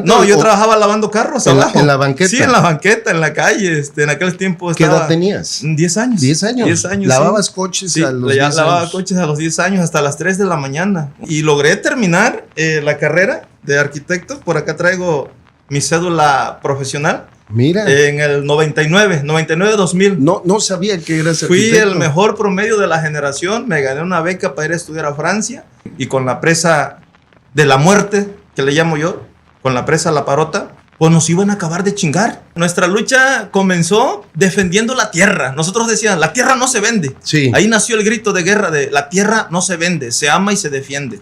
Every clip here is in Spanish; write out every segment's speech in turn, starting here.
No, yo trabajaba lavando carros abajo. ¿En la banqueta? Sí, en la banqueta, en la calle. En aquel tiempo ¿Qué edad tenías? 10 años. 10 años. 10 años. ¿Lavabas sí. coches Sí, a los 10 años? lavaba coches a los 10 años hasta las 3 de la mañana. Y logré terminar la carrera de arquitecto. Por acá traigo mi cédula profesional. Mira. En el 99-2000. No sabía que eras arquitecto. Fui el mejor promedio de la generación. Me gané una beca para ir a estudiar a Francia. Y con la presa de la muerte, que le llamo yo, con la presa La Parota, pues nos iban a acabar de chingar. Nuestra lucha comenzó defendiendo la tierra. Nosotros decíamos, la tierra no se vende. Sí. Ahí nació el grito de guerra de la tierra no se vende, se ama y se defiende.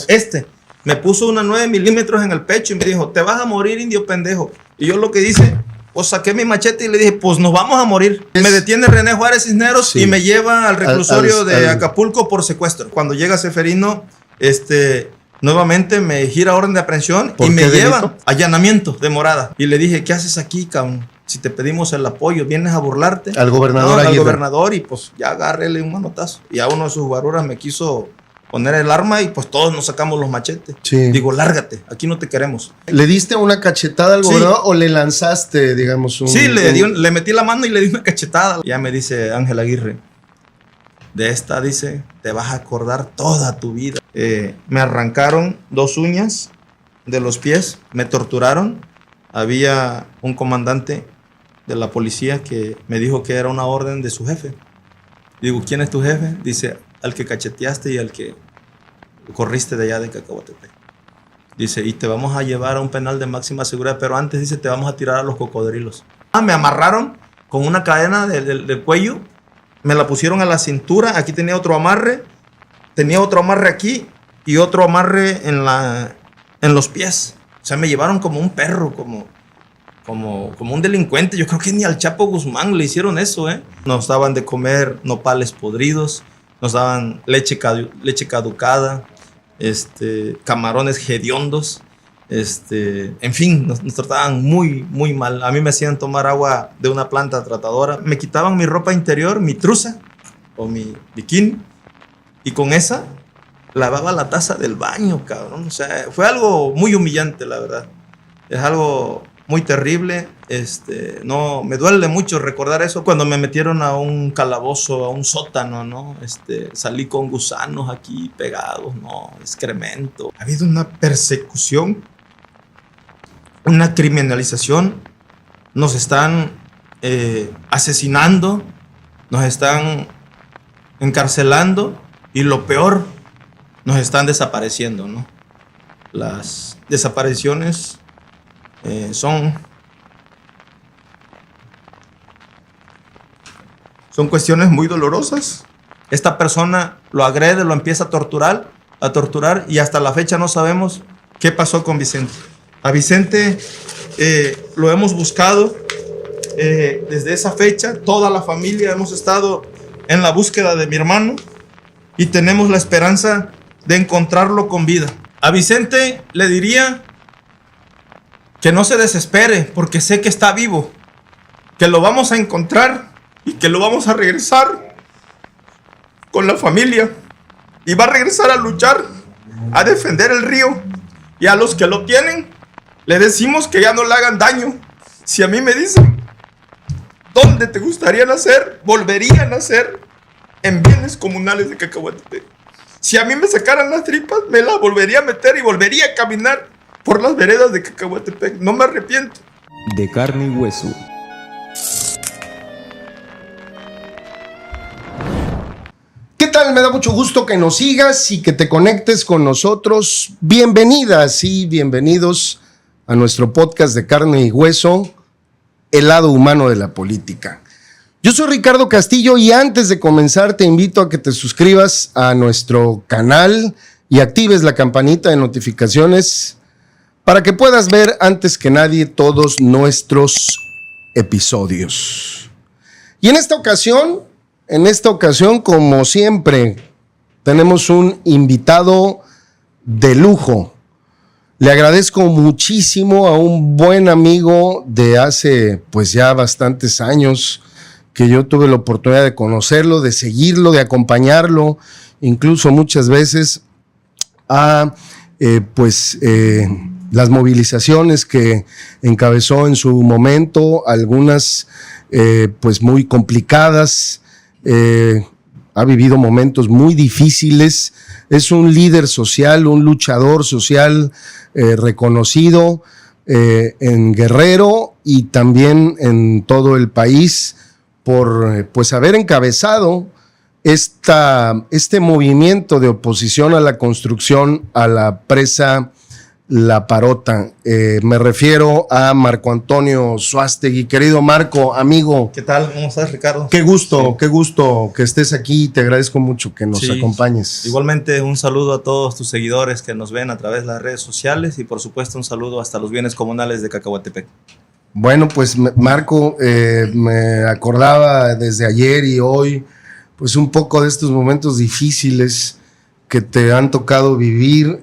Este me puso una 9 milímetros en el pecho y me dijo, te vas a morir, indio pendejo. Y yo lo que hice, pues saqué mi machete y le dije, pues nos vamos a morir. Me detiene René Juárez Cisneros y me lleva al reclusorio de Acapulco por secuestro. Cuando llega Seferino, nuevamente me gira orden de aprehensión y me lleva allanamiento de morada. Y le dije, ¿qué haces aquí, cabrón? Si te pedimos el apoyo, vienes a burlarte. Al gobernador. Al gobernador, y pues ya agárrele un manotazo. Y a uno de sus guaruras me quiso poner el arma y pues todos nos sacamos los machetes. Sí. Digo, lárgate, aquí no te queremos. ¿Le diste una cachetada al gobernador o le lanzaste, digamos, un... Sí, le metí la mano y le di una cachetada. Ya me dice Ángel Aguirre, de esta, dice, te vas a acordar toda tu vida. Me arrancaron 2 uñas de los pies, me torturaron. Había un comandante de la policía que me dijo que era una orden de su jefe. Digo, ¿quién es tu jefe? Dice, al que cacheteaste y al que corriste de allá de Cacahuatepec. Dice, y te vamos a llevar a un penal de máxima seguridad, pero antes, dice, te vamos a tirar a los cocodrilos. Me amarraron con una cadena del cuello, me la pusieron a la cintura, aquí tenía otro amarre aquí y otro amarre en los pies. O sea, me llevaron como un perro, como un delincuente. Yo creo que ni al Chapo Guzmán le hicieron eso, ¿eh? Nos daban de comer nopales podridos, nos daban leche caducada, camarones hediondos, en fin, nos trataban muy, muy mal. A mí me hacían tomar agua de una planta tratadora. Me quitaban mi ropa interior, mi truza o mi bikini, y con esa lavaba la taza del baño, cabrón. O sea, fue algo muy humillante, la verdad. Es algo muy terrible. No, me duele mucho recordar eso. Cuando me metieron a un calabozo, a un sótano, ¿no? Salí con gusanos aquí pegados, ¿no? Excremento. Ha habido una persecución, una criminalización. Nos están asesinando, nos están encarcelando y lo peor, nos están desapareciendo, ¿no? Las desapariciones son cuestiones muy dolorosas. Esta persona lo agrede, lo empieza a torturar y hasta la fecha no sabemos qué pasó con Vicente. A Vicente lo hemos buscado desde esa fecha. Toda la familia hemos estado en la búsqueda de mi hermano y tenemos la esperanza de encontrarlo con vida. A Vicente le diría que no se desespere porque sé que está vivo, que lo vamos a encontrar y que lo vamos a regresar con la familia y va a regresar a luchar, a defender el río, y a los que lo tienen le decimos que ya no le hagan daño. Si a mí me dicen ¿dónde te gustaría nacer? Volvería a nacer en bienes comunales de Cacahuatepec. Si a mí me sacaran las tripas, me las volvería a meter y volvería a caminar por las veredas de Cacahuatepec. No me arrepiento. De carne y hueso. ¿Qué tal? Me da mucho gusto que nos sigas y que te conectes con nosotros. Bienvenidas y bienvenidos a nuestro podcast de carne y hueso, el lado humano de la política. Yo soy Ricardo Castillo y antes de comenzar te invito a que te suscribas a nuestro canal y actives la campanita de notificaciones para que puedas ver antes que nadie todos nuestros episodios. Y en esta ocasión, como siempre, tenemos un invitado de lujo. Le agradezco muchísimo a un buen amigo de hace pues ya bastantes años que yo tuve la oportunidad de conocerlo, de seguirlo, de acompañarlo, incluso muchas veces a las movilizaciones que encabezó en su momento, algunas pues muy complicadas, ha vivido momentos muy difíciles, es un líder social, un luchador social reconocido en Guerrero y también en todo el país por pues haber encabezado este movimiento de oposición a la construcción a la presa La Parota. Me refiero a Marco Antonio Suástegui. Querido Marco, amigo. ¿Qué tal? ¿Cómo estás, Ricardo? Qué gusto que estés aquí. Te agradezco mucho que nos acompañes. Igualmente, un saludo a todos tus seguidores que nos ven a través de las redes sociales y, por supuesto, un saludo hasta los bienes comunales de Cacahuatepec. Bueno, pues Marco, me acordaba desde ayer y hoy, pues un poco de estos momentos difíciles que te han tocado vivir.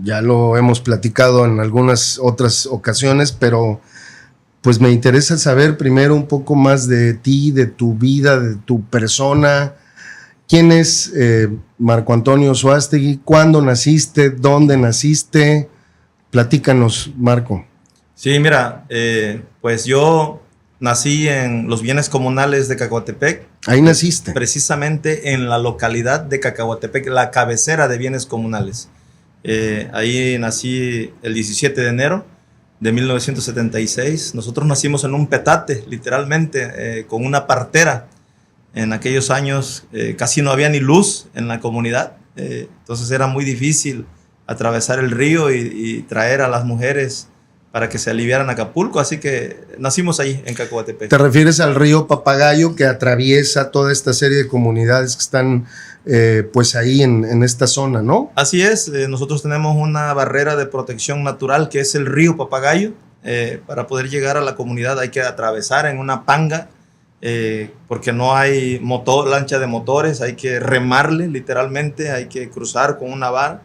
Ya lo hemos platicado en algunas otras ocasiones, pero pues me interesa saber primero un poco más de ti, de tu vida, de tu persona. ¿Quién es Marco Antonio Suástegui? ¿Cuándo naciste? ¿Dónde naciste? Platícanos, Marco. Sí, mira, pues yo nací en los bienes comunales de Cacahuatepec. Ahí naciste. Precisamente en la localidad de Cacahuatepec, la cabecera de bienes comunales. Ahí nací el 17 de enero de 1976. Nosotros nacimos en un petate, literalmente, con una partera. En aquellos años casi no había ni luz en la comunidad. Entonces era muy difícil atravesar el río y traer a las mujeres para que se aliviaran a Acapulco, así que nacimos ahí en Cacahuatepec. ¿Te refieres al río Papagayo que atraviesa toda esta serie de comunidades que están pues ahí en esta zona, ¿no? Así es, nosotros tenemos una barrera de protección natural que es el río Papagayo. Para poder llegar a la comunidad hay que atravesar en una panga, porque no hay lancha de motores, hay que remarle literalmente, hay que cruzar con una vara.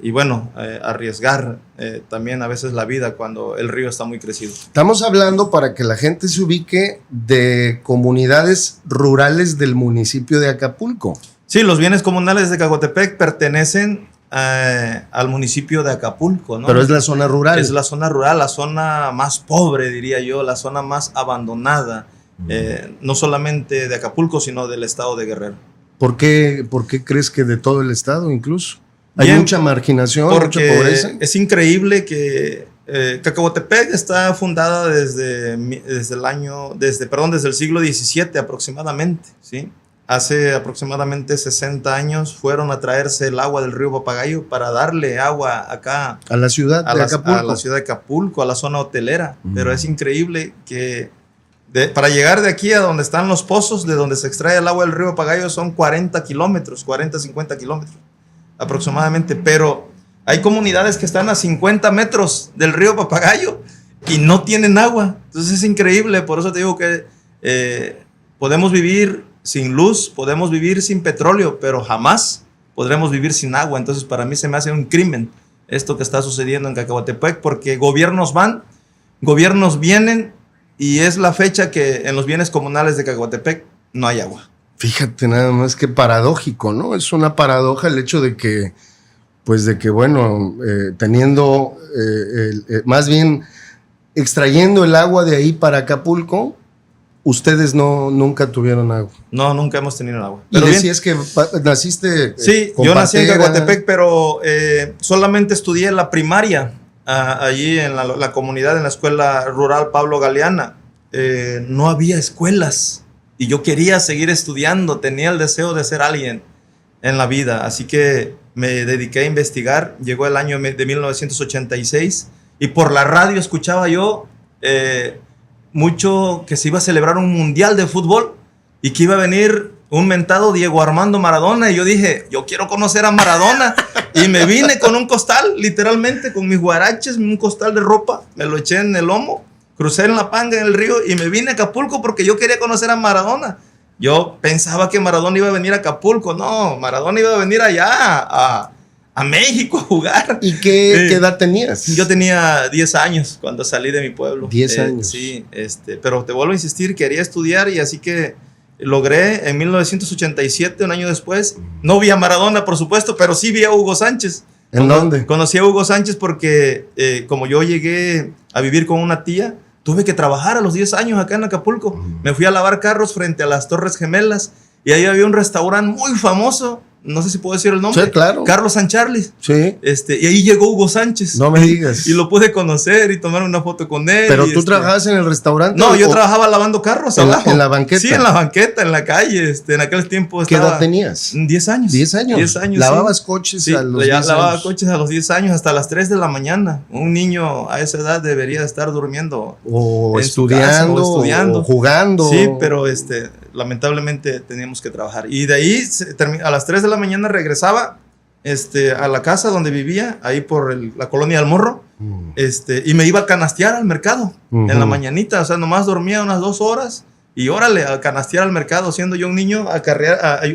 Y bueno, arriesgar también a veces la vida cuando el río está muy crecido. Estamos hablando, para que la gente se ubique, de comunidades rurales del municipio de Acapulco. Sí, los bienes comunales de Cacahuatepec pertenecen al municipio de Acapulco, ¿no? Pero es la zona rural. Es la zona rural, la zona más pobre, diría yo, la zona más abandonada, no solamente de Acapulco, sino del estado de Guerrero. ¿Por qué crees que de todo el estado incluso? Hay mucha marginación, mucha pobreza. Es increíble que Cacahuatepec está fundada desde el siglo XVII aproximadamente, ¿sí? Hace aproximadamente 60 años fueron a traerse el agua del río Papagayo para darle agua acá a la ciudad de Acapulco. A la ciudad de Acapulco, a la zona hotelera. Pero es increíble que para llegar de aquí a donde están los pozos, de donde se extrae el agua del río Papagayo, son 40 kilómetros, 50 kilómetros aproximadamente, pero hay comunidades que están a 50 metros del río Papagayo y no tienen agua. Entonces es increíble, por eso te digo que podemos vivir sin luz, podemos vivir sin petróleo, pero jamás podremos vivir sin agua. Entonces para mí se me hace un crimen esto que está sucediendo en Cacahuatepec, porque gobiernos van, gobiernos vienen, y es la fecha que en los bienes comunales de Cacahuatepec no hay agua. Fíjate nada más, que paradójico, ¿no? Es una paradoja el hecho de que, bueno, teniendo, más bien extrayendo el agua de ahí para Acapulco, ustedes nunca tuvieron agua. No, nunca hemos tenido agua. Pero y decías que naciste sí, con yo nací en partera. Cacahuatepec, pero solamente estudié la primaria allí en la comunidad, en la escuela rural Pablo Galeana. No había escuelas. Y yo quería seguir estudiando, tenía el deseo de ser alguien en la vida, así que me dediqué a investigar. Llegó el año de 1986 y por la radio escuchaba yo mucho que se iba a celebrar un mundial de fútbol y que iba a venir un mentado Diego Armando Maradona, y yo dije, yo quiero conocer a Maradona. Y me vine con un costal, literalmente, con mis guaraches, un costal de ropa, me lo eché en el lomo, crucé en la panga en el río y me vine a Acapulco porque yo quería conocer a Maradona. Yo pensaba que Maradona iba a venir a Acapulco. No, Maradona iba a venir allá a México a jugar. ¿Y qué edad tenías? Yo tenía 10 años cuando salí de mi pueblo. 10 años. Sí, pero te vuelvo a insistir, quería estudiar, y así que logré en 1987, un año después. No vi a Maradona, por supuesto, pero sí vi a Hugo Sánchez. ¿En dónde? Conocí a Hugo Sánchez porque como yo llegué a vivir con una tía, tuve que trabajar a los 10 años acá en Acapulco. Me fui a lavar carros frente a las Torres Gemelas y ahí había un restaurante muy famoso. No sé si puedo decir el nombre. Sí, claro. Carlos San Charles. Sí. Y ahí llegó Hugo Sánchez. No me digas. Y lo pude conocer y tomar una foto con él. ¿Pero tú trabajabas en el restaurante? No, yo trabajaba lavando carros abajo. ¿En la banqueta? Sí, en la banqueta, en la calle. En aquel tiempo ¿Qué edad tenías? 10 años. 10 años. 10 años. ¿Lavabas sí. coches Sí, a los 10 años? lavaba coches a los 10 años hasta las 3 de la mañana. Un niño a esa edad debería estar durmiendo. O en su casa, estudiando, o jugando. Sí, pero lamentablemente teníamos que trabajar. Y de ahí a las 3 de la mañana regresaba a la casa donde vivía, ahí por la colonia del Morro, y me iba a canastear al mercado en la mañanita. O sea, nomás dormía unas 2 horas y órale, a canastear al mercado, siendo yo un niño.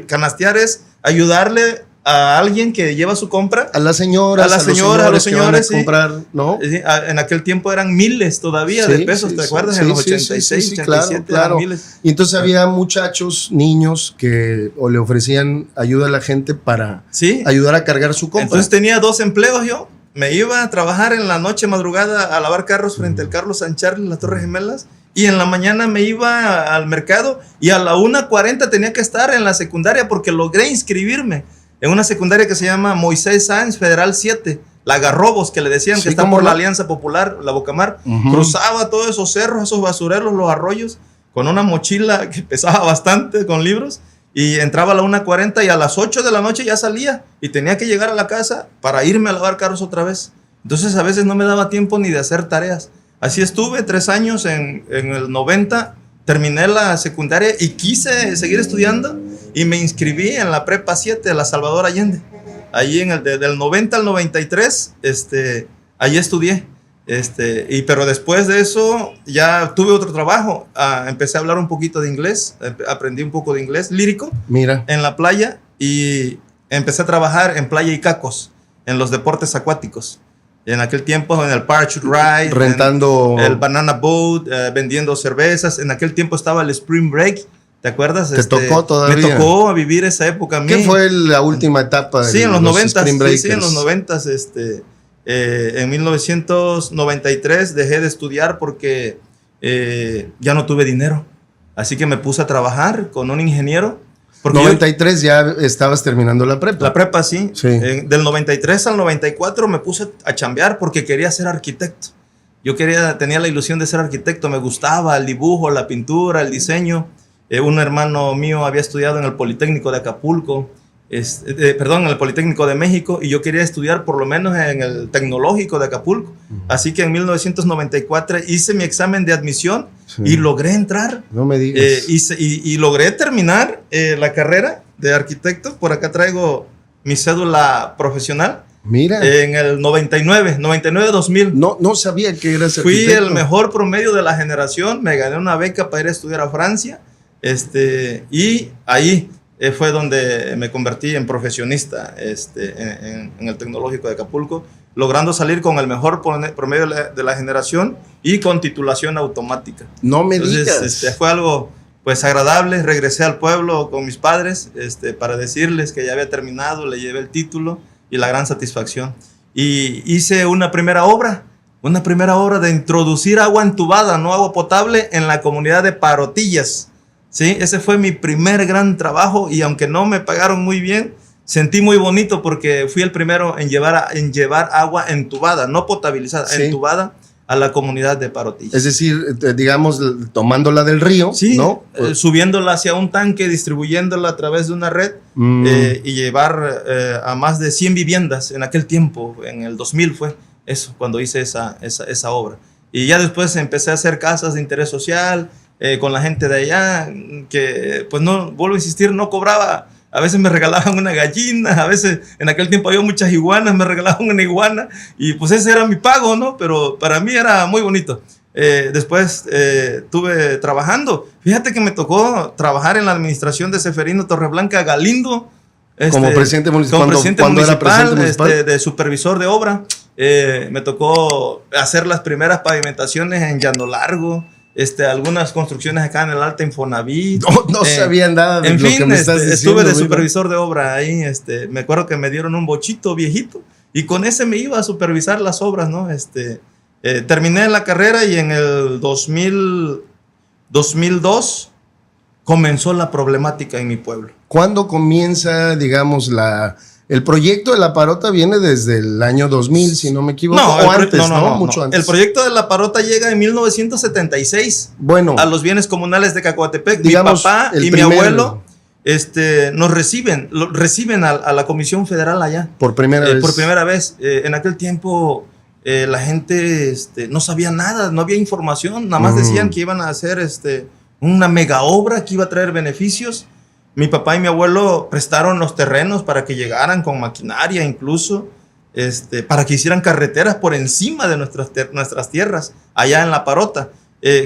Canastear es ayudarle a alguien que lleva su compra. A las señoras, a los señores, que van a comprar, ¿no? Sí, en aquel tiempo eran miles todavía de pesos, ¿te acuerdas? En los 86, 87 claro. eran miles. Y entonces había muchachos, niños que o le ofrecían ayuda a la gente para ayudar a cargar su compra. Entonces tenía 2 empleos yo. Me iba a trabajar en la noche madrugada a lavar carros frente al Carlos San Charles, las Torres Gemelas. Y en la mañana me iba al mercado y a la 1:40 tenía que estar en la secundaria porque logré inscribirme en una secundaria que se llama Moisés Sáenz Federal 7, la Garrobos, que le decían, que está por la Alianza Popular, la Bocamar. Cruzaba todos esos cerros, esos basureros, los arroyos, con una mochila que pesaba bastante con libros, y entraba a la 1:40 y a las 8 de la noche ya salía y tenía que llegar a la casa para irme a lavar carros otra vez. Entonces a veces no me daba tiempo ni de hacer tareas. Así estuve 3 años en el 90, terminé la secundaria y quise seguir estudiando y me inscribí en la Prepa 7 de la Salvador Allende. Allí del 90 al 93, allí estudié. Pero después de eso ya tuve otro trabajo. Empecé a hablar un poquito de inglés, aprendí un poco de inglés lírico. Mira. En la playa, y empecé a trabajar en Playa Icacos, en los deportes acuáticos. En aquel tiempo en el Parachute Ride, rentando el Banana Boat, vendiendo cervezas. En aquel tiempo estaba el Spring Break. ¿Te acuerdas? ¿Te tocó todavía? Me tocó vivir esa época a mí. ¿Qué fue la última etapa? Sí, en los 90. Sí, en los 90. En 1993 dejé de estudiar porque ya no tuve dinero. Así que me puse a trabajar con un ingeniero. Porque 93 ya estabas terminando la prepa. La prepa, sí. Del 93 al 94 me puse a chambear porque quería ser arquitecto. Tenía la ilusión de ser arquitecto. Me gustaba el dibujo, la pintura, el diseño. Un hermano mío había estudiado en el Politécnico de Acapulco, en el Politécnico de México, y yo quería estudiar por lo menos en el Tecnológico de Acapulco. Así que en 1994 hice mi examen de admisión y logré entrar. No me digas. Y logré terminar la carrera de arquitecto. Por acá traigo mi cédula profesional. Mira. En el 99-2000. No sabía que eras arquitecto. Fui el mejor promedio de la generación. Me gané una beca para ir a estudiar a Francia. Y ahí fue donde me convertí en profesionista en el Tecnológico de Acapulco, logrando salir con el mejor promedio de la generación y con titulación automática. No me digas. Fue algo pues agradable. Regresé al pueblo con mis padres para decirles que ya había terminado, le llevé el título y la gran satisfacción. Y hice una primera obra de introducir agua entubada, no agua potable, en la comunidad de Parotillas. Sí, ese fue mi primer gran trabajo, y aunque no me pagaron muy bien, sentí muy bonito porque fui el primero en llevar agua entubada, no potabilizada, entubada a la comunidad de Parotillas. Es decir, digamos, tomándola del río, ¿no? Subiéndola hacia un tanque, distribuyéndola a través de una red y llevar a más de 100 viviendas en aquel tiempo. En el 2000 fue eso, cuando hice esa obra. Y ya después empecé a hacer casas de interés social con la gente de allá, que pues no, vuelvo a insistir, no cobraba. A veces me regalaban una gallina, a veces en aquel tiempo había muchas iguanas, me regalaban una iguana, y pues ese era mi pago, ¿no? Pero para mí era muy bonito. Después estuve trabajando. Fíjate que me tocó trabajar en la administración de Seferino Torreblanca Galindo. Como presidente municipal. Cuando era presidente municipal. De supervisor de obra. Me tocó hacer las primeras pavimentaciones en Llano Largo. Algunas construcciones acá en el Alta Infonavit. No sabía nada de en lo fin, que me estás diciendo. estuve de supervisor de obra ahí. Me acuerdo que me dieron un bochito viejito Y con ese me iba a supervisar las obras, ¿no? Terminé la carrera y en el 2002 comenzó la problemática en mi pueblo. ¿Cuándo comienza, digamos, el proyecto de La Parota? Viene desde el año 2000, si no me equivoco, o antes, ¿no? Mucho antes. El proyecto de La Parota llega en 1976 a los bienes comunales de Cacahuatepec. Digamos, mi papá y mi abuelo nos reciben a la Comisión Federal allá. Por primera vez. Por primera vez. En aquel tiempo la gente no sabía nada, no había información, nada más decían que iban a hacer una mega obra que iba a traer beneficios. Mi papá y mi abuelo prestaron los terrenos para que llegaran con maquinaria incluso, para que hicieran carreteras por encima de nuestras tierras, allá en La Parota.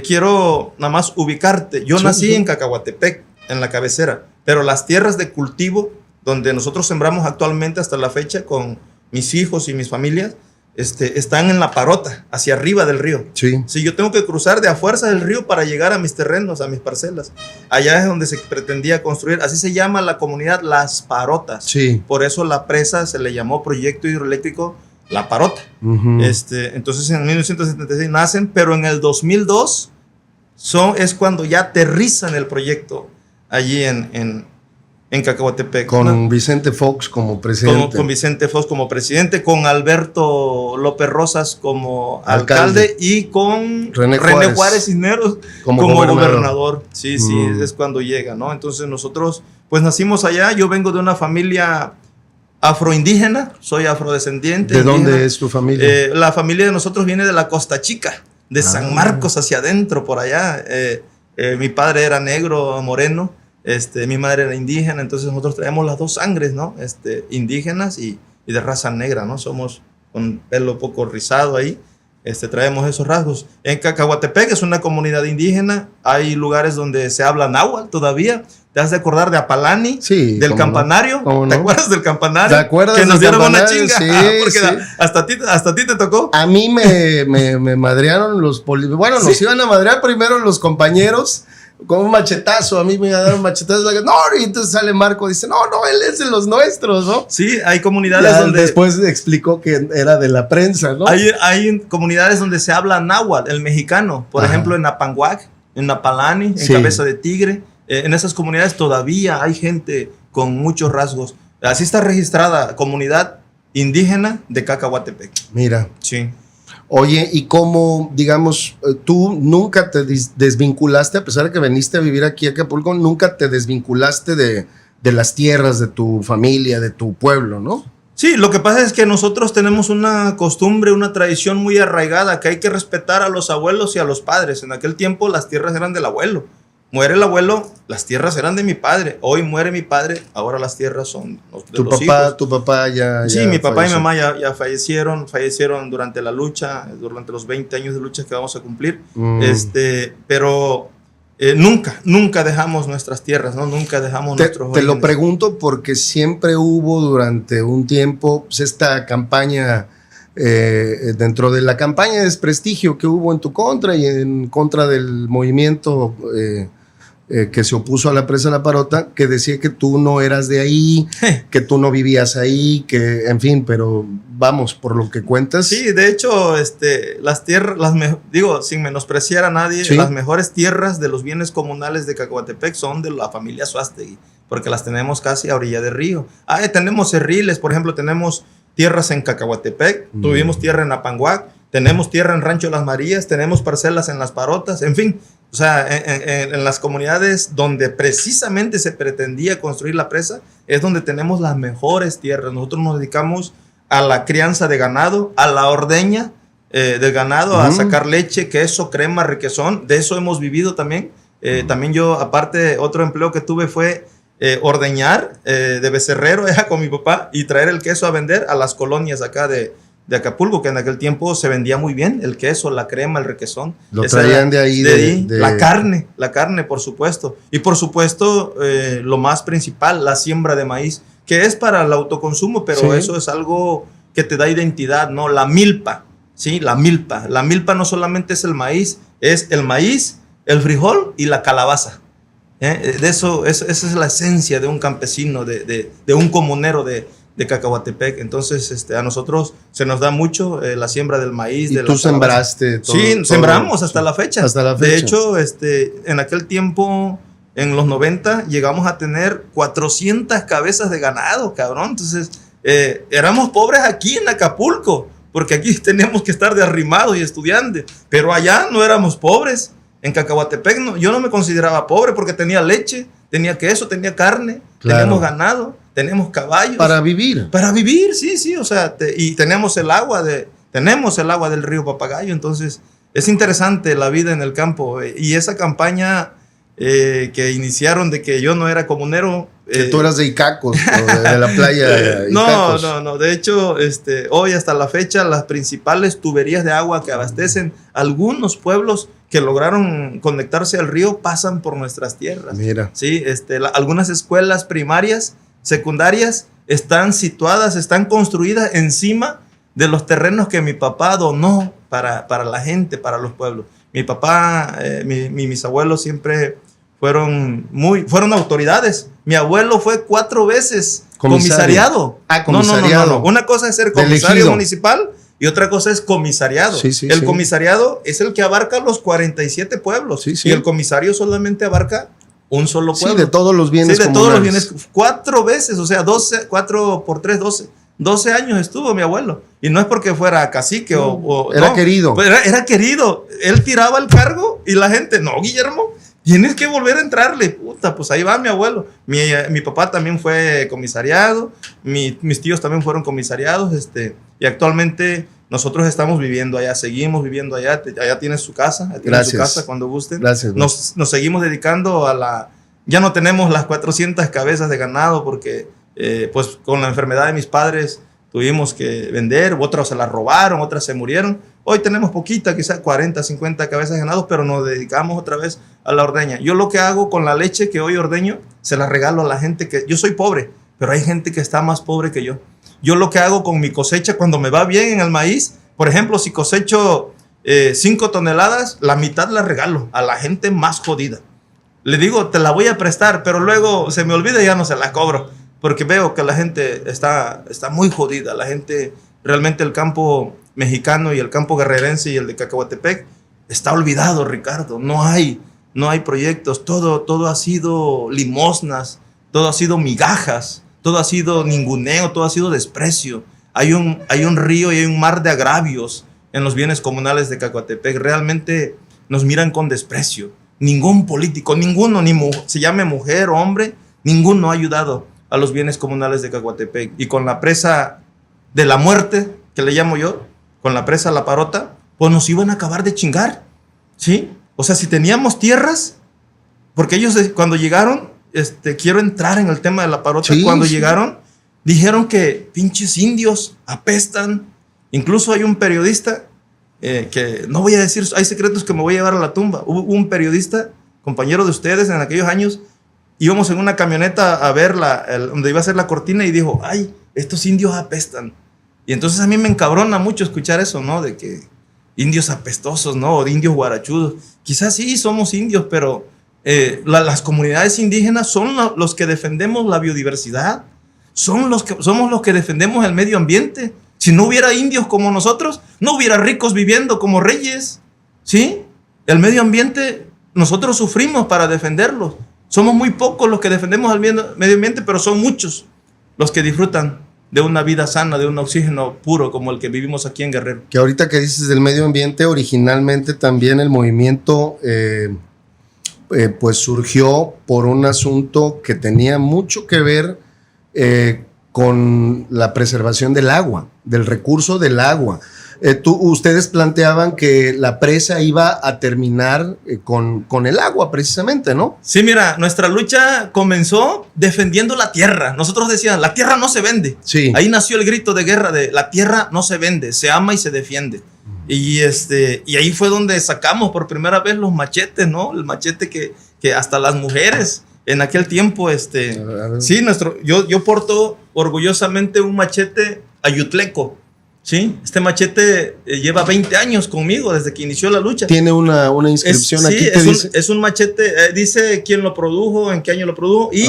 Quiero nada más ubicarte. Yo nací en Cacahuatepec, en la cabecera, pero las tierras de cultivo, donde nosotros sembramos actualmente hasta la fecha con mis hijos y mis familias, están en La Parota, hacia arriba del río. Sí. Sí, yo tengo que cruzar de a fuerza del río para llegar a mis terrenos, a mis parcelas. Allá es donde se pretendía construir, así se llama la comunidad Las Parotas. Sí. Por eso la presa se le llamó Proyecto Hidroeléctrico La Parota. Entonces en 1976 nacen, pero en el 2002 es cuando ya aterrizan el proyecto allí en Cacahuatepec. Con Vicente Fox como presidente. Con Vicente Fox como presidente, con Alberto López Rosas como alcalde y con René Juárez Cisneros como gobernador. Sí, es cuando llega, ¿no? Entonces nosotros pues nacimos allá. Yo vengo de una familia afroindígena, soy afrodescendiente. ¿De dónde es tu familia? La familia de nosotros viene de la Costa Chica, de San Marcos hacia adentro, por allá. Mi padre era negro, moreno. Mi madre era indígena, entonces nosotros traemos las dos sangres, ¿no? Indígenas y de raza negra, ¿no? Somos con pelo poco rizado ahí, traemos esos rasgos. En Cacahuatepec es una comunidad indígena, hay lugares donde se habla náhuatl todavía. ¿Te has de acordar de Apalani? Sí. Del campanario. ¿Cómo no? ¿Te acuerdas del campanario? ¿Te acuerdas que nos del dieron una campanario? chinga. Sí, Porque sí. Hasta a ti te tocó. A mí me madrearon los Bueno, nos iban a madrear primero los compañeros con un machetazo. A mí me iban a dar un machetazo. No, y entonces sale Marco, dice, no, él es de los nuestros, ¿no? Sí, hay comunidades donde... Después explicó que era de la prensa, ¿no? Hay comunidades donde se habla náhuatl, el mexicano. Por ejemplo, en Apanguac, en Apalani, en Cabeza de Tigre. En esas comunidades todavía hay gente con muchos rasgos. Así está registrada comunidad indígena de Cacahuatepec. Mira. Sí. Oye, ¿y cómo, digamos, tú nunca te desvinculaste, a pesar de que viniste a vivir aquí a Acapulco, nunca te desvinculaste de las tierras de tu familia, de tu pueblo, ¿no? Sí, lo que pasa es que nosotros tenemos una costumbre, una tradición muy arraigada, que hay que respetar a los abuelos y a los padres. En aquel tiempo las tierras eran del abuelo. Muere el abuelo, las tierras eran de mi padre. Hoy muere mi padre, ahora las tierras son de los hijos. ¿Tu papá ya Sí, mi papá falleció? y mi mamá ya fallecieron durante la lucha, durante los 20 años de lucha que vamos a cumplir. Pero nunca dejamos nuestras tierras, ¿no? Nunca dejamos nuestros Te lo orígenes. pregunto porque siempre hubo durante un tiempo pues, esta campaña, dentro de la campaña de desprestigio que hubo en tu contra y en contra del movimiento que se opuso a la presa de La Parota, que decía que tú no eras de ahí, que tú no vivías ahí, que en fin, pero vamos, por lo que cuentas. Sí, de hecho, las tierras, digo, sin menospreciar a nadie, ¿Sí? Las mejores tierras de los bienes comunales de Cacahuatepec son de la familia Suástegui, porque las tenemos casi a orilla del río. Tenemos cerriles, por ejemplo, tenemos tierras en Cacahuatepec, tuvimos tierra en Apanguac, tenemos tierra en Rancho Las Marías, tenemos parcelas en Las Parotas, en fin. O sea, en las comunidades donde precisamente se pretendía construir la presa, es donde tenemos las mejores tierras. Nosotros nos dedicamos a la crianza de ganado, a la ordeña del ganado, a sacar leche, queso, crema, requesón. De eso hemos vivido también. También yo, aparte, otro empleo que tuve fue ordeñar de becerrero con mi papá y traer el queso a vender a las colonias acá de Acapulco, que en aquel tiempo se vendía muy bien el queso, la crema, el requesón. Lo traían de ahí. La carne, por supuesto. Y por supuesto, lo más principal, la siembra de maíz, que es para el autoconsumo, pero eso es algo que te da identidad, ¿no? La milpa, ¿sí? La milpa. La milpa no solamente es el maíz, el frijol y la calabaza. Esa es la esencia de un campesino, de un comunero de de Cacahuatepec. Entonces, a nosotros se nos da mucho la siembra del maíz. ¿Y de tú las sembraste todo? Sí, todo, sembramos hasta la fecha. Hasta la fecha. De hecho, en aquel tiempo, en los 90, llegamos a tener 400 cabezas de ganado, cabrón. Entonces, éramos pobres aquí en Acapulco, porque aquí teníamos que estar de arrimados y estudiantes. Pero allá no éramos pobres. En Cacahuatepec yo no me consideraba pobre porque tenía leche, tenía queso, tenía carne, Claro. teníamos ganado, teníamos caballos. Para vivir. Para vivir, sí, o sea, y tenemos el agua del río Papagayo. Entonces es interesante la vida en el campo, y esa campaña que iniciaron de que yo no era comunero. Que tú eras de Icacos, o de la playa de Icacos. No, de hecho, hoy hasta la fecha las principales tuberías de agua que abastecen algunos pueblos que lograron conectarse al río pasan por nuestras tierras. Mira. Sí, algunas escuelas primarias, secundarias, están situadas, están construidas encima de los terrenos que mi papá donó para la gente, para los pueblos. Mi papá, mis abuelos siempre fueron autoridades. Mi abuelo fue 4 veces comisariado. Comisariado. No. Una cosa es ser comisario municipal y otra cosa es comisariado. El comisariado es el que abarca los 47 pueblos. Y el comisario solamente abarca un solo pueblo. Sí, de todos los bienes comunales. todos los bienes. 4 veces, o sea, 4 por 3, 12 años estuvo mi abuelo. Y no es porque fuera cacique era querido. Pues era querido. Él tiraba el cargo y la gente, no, Guillermo, tienes que volver a entrarle. Puta, pues ahí va mi abuelo. Mi papá también fue comisariado. Mis tíos también fueron comisariados. Y actualmente nosotros estamos viviendo allá, seguimos viviendo allá. Allá tienes su casa. Tienes su casa cuando gusten. Gracias. Nos seguimos dedicando ya no tenemos las 400 cabezas de ganado porque pues con la enfermedad de mis padres tuvimos que vender, otras se las robaron, otras se murieron. Hoy tenemos poquita, quizás 40, 50 cabezas de ganado, pero nos dedicamos otra vez a la ordeña. Yo lo que hago con la leche que hoy ordeño, se la regalo a la gente yo soy pobre, pero hay gente que está más pobre que yo. Yo lo que hago con mi cosecha cuando me va bien en el maíz, por ejemplo, si cosecho 5 toneladas, la mitad la regalo a la gente más jodida. Le digo, te la voy a prestar, pero luego se me olvida y ya no se la cobro. Porque veo que la gente está muy jodida. La gente, realmente el campo mexicano y el campo guerrerense y el de Cacahuatepec está olvidado, Ricardo. No hay proyectos. Todo ha sido limosnas, todo ha sido migajas, todo ha sido ninguneo, todo ha sido desprecio. Hay un río y hay un mar de agravios en los bienes comunales de Cacahuatepec. Realmente nos miran con desprecio. Ningún político, ninguno, se llame mujer o hombre, ninguno ha ayudado a los bienes comunales de Cacahuatepec. Y con la presa de la muerte, que le llamo yo, con la presa La Parota, pues nos iban a acabar de chingar, ¿sí? O sea, si teníamos tierras, porque ellos cuando llegaron, quiero entrar en el tema de La Parota, cuando llegaron, dijeron que pinches indios apestan. Incluso hay un periodista, que no voy a decir, hay secretos que me voy a llevar a la tumba. Hubo un periodista, compañero de ustedes en aquellos años, íbamos en una camioneta a ver donde iba a ser la cortina y dijo, ay, estos indios apestan. Y entonces a mí me encabrona mucho escuchar eso, ¿no? De que indios apestosos, ¿no? O de indios guarachudos. Quizás sí somos indios, pero las comunidades indígenas son los que defendemos la biodiversidad. Somos los que defendemos el medio ambiente. Si no hubiera indios como nosotros, no hubiera ricos viviendo como reyes, ¿sí? El medio ambiente, nosotros sufrimos para defenderlo. Somos muy pocos los que defendemos el medio ambiente, pero son muchos los que disfrutan de una vida sana, de un oxígeno puro como el que vivimos aquí en Guerrero. Que ahorita que dices del medio ambiente, originalmente también el movimiento pues surgió por un asunto que tenía mucho que ver con la preservación del agua, del recurso del agua. Ustedes planteaban que la presa iba a terminar con el agua precisamente, ¿no? Sí, mira, nuestra lucha comenzó defendiendo la tierra. Nosotros decíamos, la tierra no se vende. Sí. Ahí nació el grito de guerra de la tierra no se vende, se ama y se defiende. Y ahí fue donde sacamos por primera vez los machetes, ¿no? El machete que hasta las mujeres en aquel tiempo, sí, yo porto orgullosamente un machete ayutleco. Sí, este machete lleva 20 años conmigo desde que inició la lucha. Tiene una inscripción aquí que dice. Es un machete, dice quién lo produjo, en qué año lo produjo, y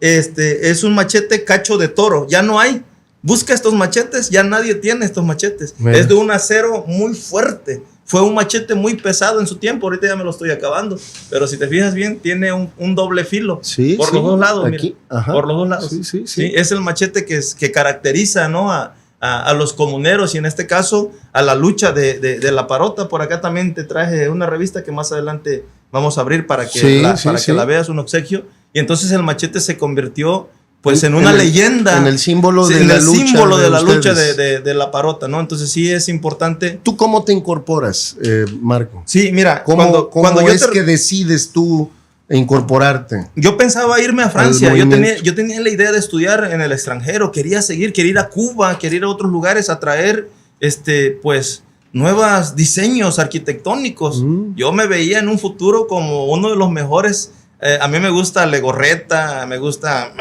es un machete cacho de toro. Ya no hay. busca estos machetes, ya nadie tiene estos machetes. Mira. Es de un acero muy fuerte. Fue un machete muy pesado en su tiempo, ahorita ya me lo estoy acabando. Pero si te fijas bien, tiene un doble filo. Sí, por sí, los dos lados, aquí, mira. ajá. Por los dos lados. Sí. Sí, es el machete que caracteriza, ¿no? a los comuneros y en este caso a la lucha de la parota. Por acá también te traje una revista que más adelante vamos a abrir para que, que la veas, un obsequio. Y entonces el machete se convirtió pues en una leyenda. En el símbolo sí, de la lucha. símbolo de la lucha ustedes. de la parota, ¿no? Entonces sí es importante. ¿Tú cómo te incorporas, Marco? Sí, mira, ¿Cómo cuando es que decides tú incorporarte? Yo pensaba irme a Francia, yo tenía la idea de estudiar en el extranjero, quería ir a Cuba, quería ir a otros lugares a traer, pues, nuevos diseños arquitectónicos. Yo me veía en un futuro como uno de los mejores. A mí me gusta Legorreta, me gusta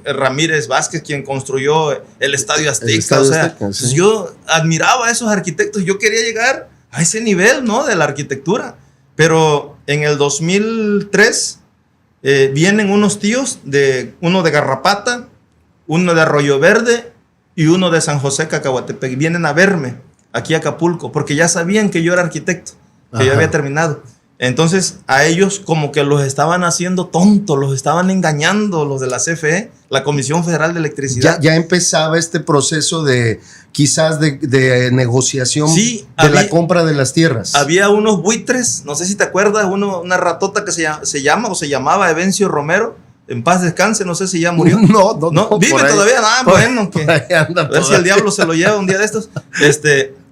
Ramírez Vázquez, quien construyó el Estadio Azteca. Sí. Yo admiraba a esos arquitectos, yo quería llegar a ese nivel, ¿no? De la arquitectura. Pero en el 2003 vienen unos tíos, uno de Garrapata, uno de Arroyo Verde y uno de San José Cacahuatepec. Vienen a verme aquí a Acapulco porque ya sabían que yo era arquitecto, que yo había terminado. Entonces a ellos como que los estaban haciendo tontos, los estaban engañando los de la CFE, la Comisión Federal de Electricidad. Ya empezaba este proceso de quizás de negociación la compra de las tierras. Había unos buitres, no sé si te acuerdas, una ratota que se llamaba Evencio Romero, en paz descanse, no sé si ya murió. No, vive todavía, bueno, a ver si el diablo se lo lleva un día de estos.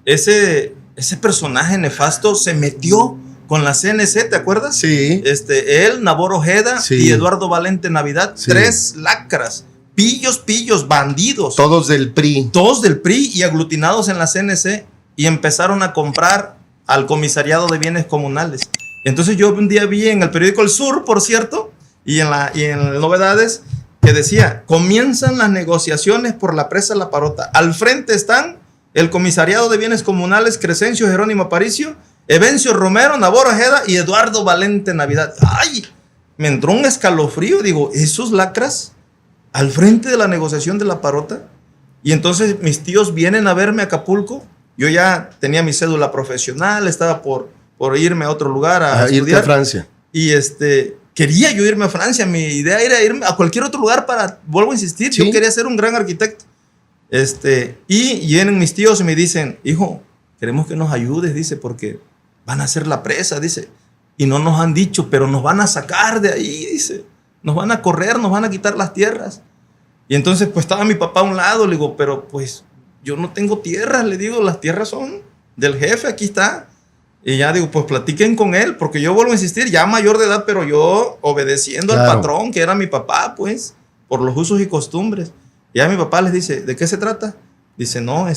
Ese personaje nefasto se metió con la CNC, ¿te acuerdas? Sí. Él, Nabor Ojeda y Eduardo Valente Navidad, 3 lacras, pillos, bandidos. Todos del PRI. Todos del PRI y aglutinados en la CNC y empezaron a comprar al Comisariado de Bienes Comunales. Entonces yo un día vi en el periódico El Sur, por cierto, y en Novedades, que decía, comienzan las negociaciones por la presa La Parota. Al frente están el Comisariado de Bienes Comunales, Crescencio Jerónimo Aparicio, Evencio Romero, Nabor Ojeda y Eduardo Valente Navidad. ¡Ay! Me entró un escalofrío. Digo, ¿esos lacras al frente de la negociación de La Parota? Y entonces mis tíos vienen a verme a Acapulco. Yo ya tenía mi cédula profesional, estaba por irme a otro lugar a estudiar. Irte a Francia. Y quería yo irme a Francia. Mi idea era irme a cualquier otro lugar vuelvo a insistir, yo quería ser un gran arquitecto. Y vienen mis tíos y me dicen, hijo, queremos que nos ayudes, dice, porque van a hacer la presa, dice, y no nos han dicho, pero nos van a sacar de ahí, dice, nos van a correr, nos van a quitar las tierras. Y entonces pues estaba mi papá a un lado, le digo, pero pues yo no tengo tierras, le digo, las tierras son del jefe, aquí está. Y ya digo, pues platiquen con él, porque yo vuelvo a insistir, ya mayor de edad, pero yo obedeciendo al patrón, que era mi papá, pues, por los usos y costumbres. Y ya mi papá les dice, ¿de qué se trata? Dice, no,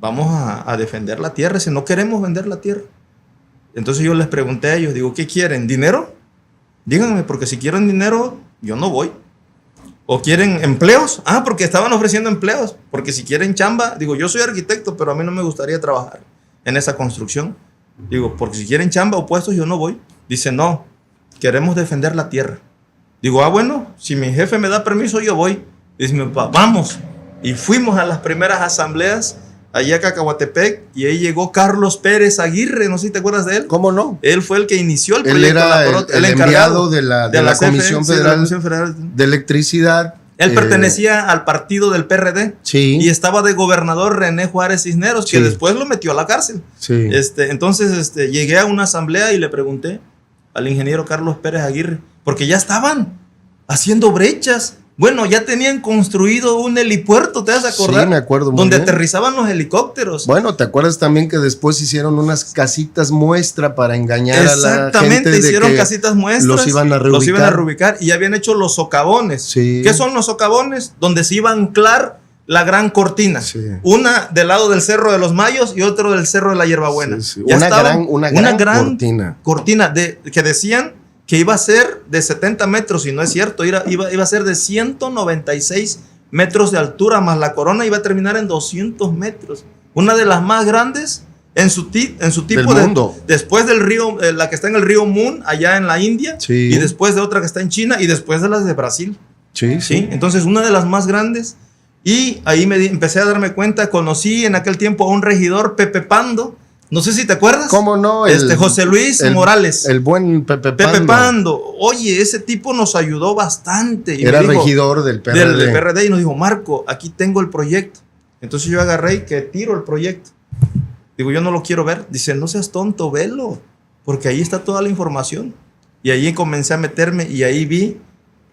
vamos a defender la tierra, si no queremos vender la tierra. Entonces yo les pregunté a ellos, digo, ¿qué quieren? ¿Dinero? Díganme, porque si quieren dinero, yo no voy. ¿O quieren empleos? Porque estaban ofreciendo empleos. Porque si quieren chamba, digo, yo soy arquitecto, pero a mí no me gustaría trabajar en esa construcción. Digo, porque si quieren chamba o puestos, yo no voy. Dice, no, queremos defender la tierra. Digo, bueno, si mi jefe me da permiso, yo voy. Dice mi papá, vamos. Y fuimos a las primeras asambleas allá a Cacahuatepec, y ahí llegó Carlos Pérez Aguirre, no sé si te acuerdas de él. ¿Cómo no? Él fue el que inició el proyecto. Él era el encargado de la Comisión Federal de Electricidad. Él pertenecía al partido del PRD. Sí. Y estaba de gobernador René Juárez Cisneros, que después lo metió a la cárcel. Sí. Entonces llegué a una asamblea y le pregunté al ingeniero Carlos Pérez Aguirre, porque ya estaban haciendo brechas. Bueno, ya tenían construido un helipuerto, ¿te vas a acordar? Sí, me acuerdo muy donde bien. Aterrizaban los helicópteros. Bueno, ¿te acuerdas también que después hicieron unas casitas muestra para engañar a la gente? Exactamente, hicieron casitas muestras. Los iban a reubicar. Y habían hecho los socavones. Sí. ¿Qué son los socavones? Donde se iba a anclar la gran cortina. Sí. Una del lado del Cerro de los Mayos y otro del Cerro de la Hierbabuena. Sí. Una gran cortina que decían que iba a ser de 70 metros, y no es cierto, iba a ser de 196 metros de altura, más la corona iba a terminar en 200 metros. Una de las más grandes en su tipo del mundo. Después del río, la que está en el río Moon, allá en la India, sí. Y después de otra que está en China, y después de las de Brasil. Sí. Entonces, una de las más grandes. Y ahí empecé a darme cuenta, conocí en aquel tiempo a un regidor, Pepe Pando, no sé si te acuerdas. ¿Cómo no? José Luis Morales. El buen Pepe Pando. Pepe Pando. Oye, ese tipo nos ayudó bastante. Y era regidor del PRD. Del PRD y nos dijo, Marco, aquí tengo el proyecto. Entonces yo agarré y que tiro el proyecto. Digo, yo no lo quiero ver. Dice, no seas tonto, velo, porque ahí está toda la información. Y ahí comencé a meterme y ahí vi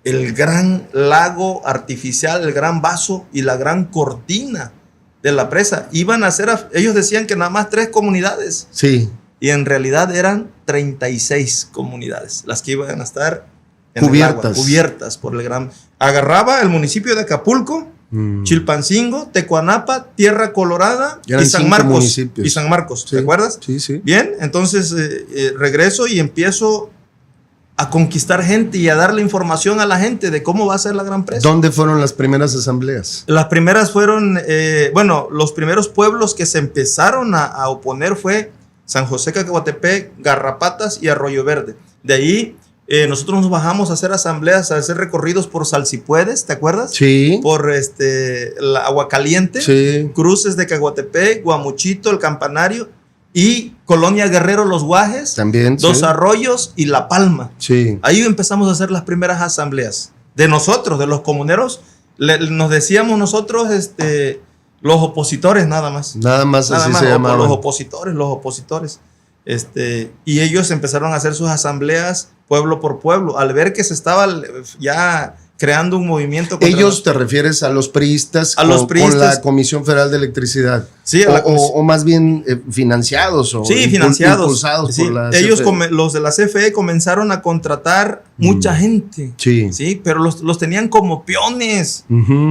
el gran lago artificial, el gran vaso y la gran cortina de la presa. Iban a ser, ellos decían que nada más 3 comunidades. Sí. Y en realidad eran 36 comunidades las que iban a estar en cubiertas. El agua, cubiertas por el gran... Agarraba el municipio de Acapulco, Chilpancingo, Tecuanapa, Tierra Colorada y San Marcos. Y San Marcos, sí, ¿te acuerdas? Sí, sí. Bien, entonces regreso y empiezo a conquistar gente y a darle información a la gente de cómo va a ser la gran presa. ¿Dónde fueron las primeras asambleas? Las primeras fueron, los primeros pueblos que se empezaron a oponer fue San José Cacahuatepec, Garrapatas y Arroyo Verde. De ahí nosotros nos bajamos a hacer asambleas, a hacer recorridos por Salsipuedes, ¿te acuerdas? Sí. Por la Aguacaliente, sí. Cruces de Cacahuatepec, Guamuchito, El Campanario y Colonia Guerrero, Los Guajes, también, Dos Arroyos y La Palma. Sí. Ahí empezamos a hacer las primeras asambleas de nosotros, de los comuneros. Nos decíamos nosotros los opositores nada más. Nada más así se llamaban. Los opositores. Y ellos empezaron a hacer sus asambleas pueblo por pueblo, al ver que se estaba ya creando un movimiento. Ellos, ¿te refieres a los priistas? Con la Comisión Federal de Electricidad. Sí, o más bien financiados. Financiados. Impulsados por la ellos, CFE. los de la CFE, comenzaron a contratar mucha gente. Sí. Pero los tenían como peones,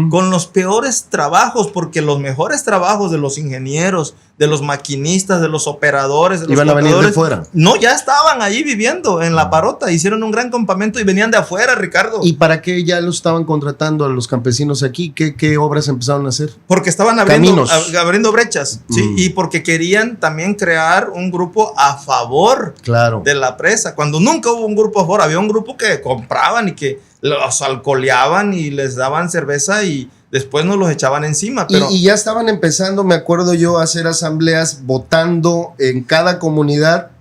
con los peores trabajos, porque los mejores trabajos de los ingenieros, de los maquinistas, de los operadores, de los iban a venir de fuera. No, ya estaban allí viviendo en La Parota, hicieron un gran campamento y venían de afuera, Ricardo. ¿Y para qué ya los estaban contratando a los campesinos aquí? ¿Qué obras empezaron a hacer? Porque estaban abriendo brechas, ¿sí? Y porque querían también crear un grupo a favor de la presa, cuando nunca hubo un grupo a favor. Había un grupo que compraban y que los alcoholeaban y les daban cerveza y después nos los echaban encima. Pero y ya estaban empezando, me acuerdo yo, a hacer asambleas votando en cada comunidad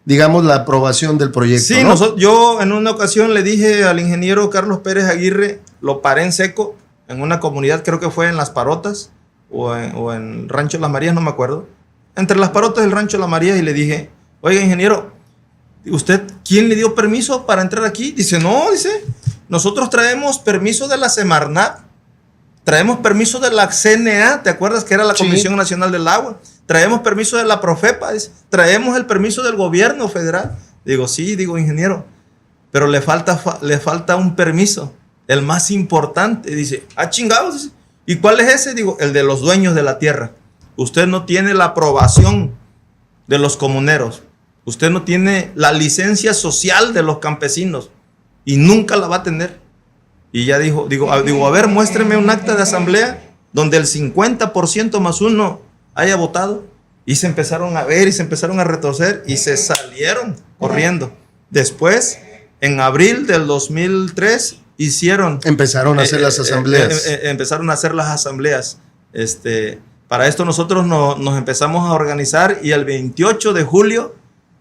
digamos, la aprobación del proyecto. Sí, ¿no? Yo en una ocasión le dije al ingeniero Carlos Pérez Aguirre, lo paré en seco en una comunidad, creo que fue en Las Parotas o en Rancho Las Marías, no me acuerdo, entre Las Parotas y el Rancho Las Marías, y le dije, oiga, ingeniero, ¿usted quién le dio permiso para entrar aquí? Dice, nosotros traemos permiso de la Semarnat, traemos permiso de la CNA, ¿te acuerdas que era la Comisión Nacional del Agua? Traemos permiso de la Profepa, dice, traemos el permiso del gobierno federal. Digo, sí, ingeniero, pero le falta un permiso, el más importante. Dice, chingados, dice, ¿y cuál es ese? Digo, el de los dueños de la tierra. Usted no tiene la aprobación de los comuneros, usted no tiene la licencia social de los campesinos y nunca la va a tener. Y ya digo, a ver, muéstreme un acta de asamblea donde el 50% más uno haya votado. Y se empezaron a ver y se empezaron a retorcer y se salieron corriendo. Después, en abril del 2003, empezaron a hacer las asambleas. Empezaron a hacer las asambleas. Para esto nosotros nos empezamos a organizar y el 28 de julio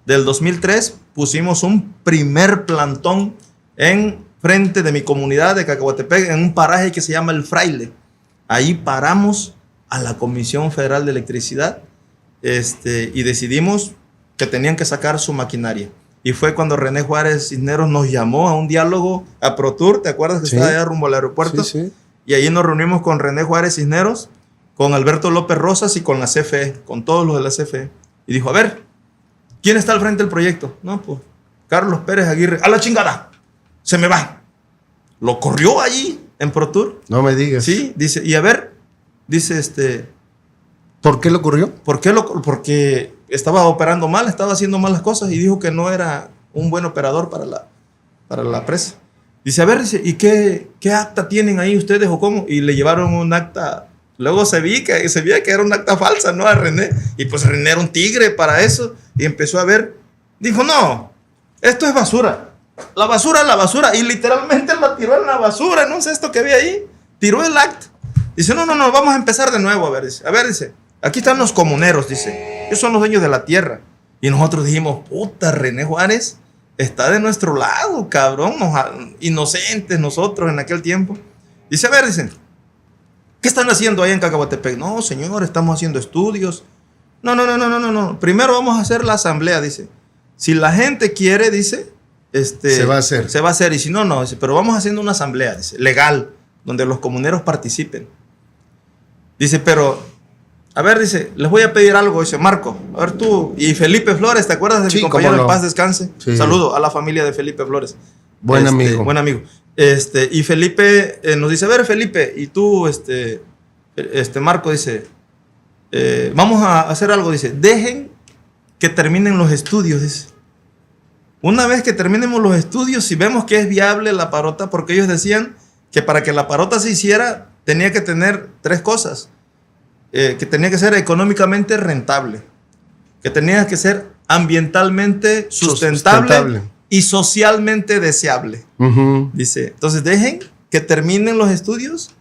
del 2003 pusimos un primer plantón en frente de mi comunidad de Cacahuatepec, en un paraje que se llama El Fraile. Ahí paramos a la Comisión Federal de Electricidad y decidimos que tenían que sacar su maquinaria. Y fue cuando René Juárez Cisneros nos llamó a un diálogo a ProTour, ¿te acuerdas que estaba allá rumbo al aeropuerto? Sí. Y ahí nos reunimos con René Juárez Cisneros, con Alberto López Rosas y con la CFE, con todos los de la CFE. Y dijo, a ver, ¿quién está al frente del proyecto? No, pues, Carlos Pérez Aguirre. ¡A la chingada! Se me va. Lo corrió allí en ProTour. No me digas. Sí, dice, y a ver, dice ¿por qué lo corrió? Porque estaba operando mal, estaba haciendo malas cosas y dijo que no era un buen operador para la presa. Dice, a ver, ¿y qué acta tienen ahí ustedes o cómo? Y le llevaron un acta. Luego se veía que era un acta falsa, ¿no? A René. Y pues René era un tigre para eso. Y empezó a ver. Dijo, no, esto es basura. La basura. Y literalmente la tiró en la basura, en un cesto que había ahí. tiró el acta. Dice, no, vamos a empezar de nuevo. A ver, dice, aquí están los comuneros, dice. Ellos son los dueños de la tierra. Y nosotros dijimos, puta, René Juárez está de nuestro lado, cabrón. Inocentes nosotros en aquel tiempo. Dice, a ver, dicen, ¿qué están haciendo ahí en Cacahuatepec? No, señor, estamos haciendo estudios. No. Primero vamos a hacer la asamblea, dice. Si la gente quiere, dice, se va a hacer. Se va a hacer. Y si no, dice, pero vamos haciendo una asamblea, dice, legal, donde los comuneros participen. Dice, pero, a ver, dice, les voy a pedir algo, dice, Marco, a ver tú, y Felipe Flores, ¿te acuerdas de mi compañero en paz descanse? Sí. Saludo a la familia de Felipe Flores. Buen amigo. Buen amigo. Y Felipe nos dice, a ver, Felipe, y tú, Marco, dice, vamos a hacer algo, dice, dejen que terminen los estudios, dice. Una vez que terminemos los estudios, si vemos que es viable la parota, porque ellos decían que para que la parota se hiciera, tenía que tener 3 cosas. Que tenía que ser económicamente rentable, que tenía que ser ambientalmente sustentable. Y socialmente deseable. Dice, entonces dejen que terminen los estudios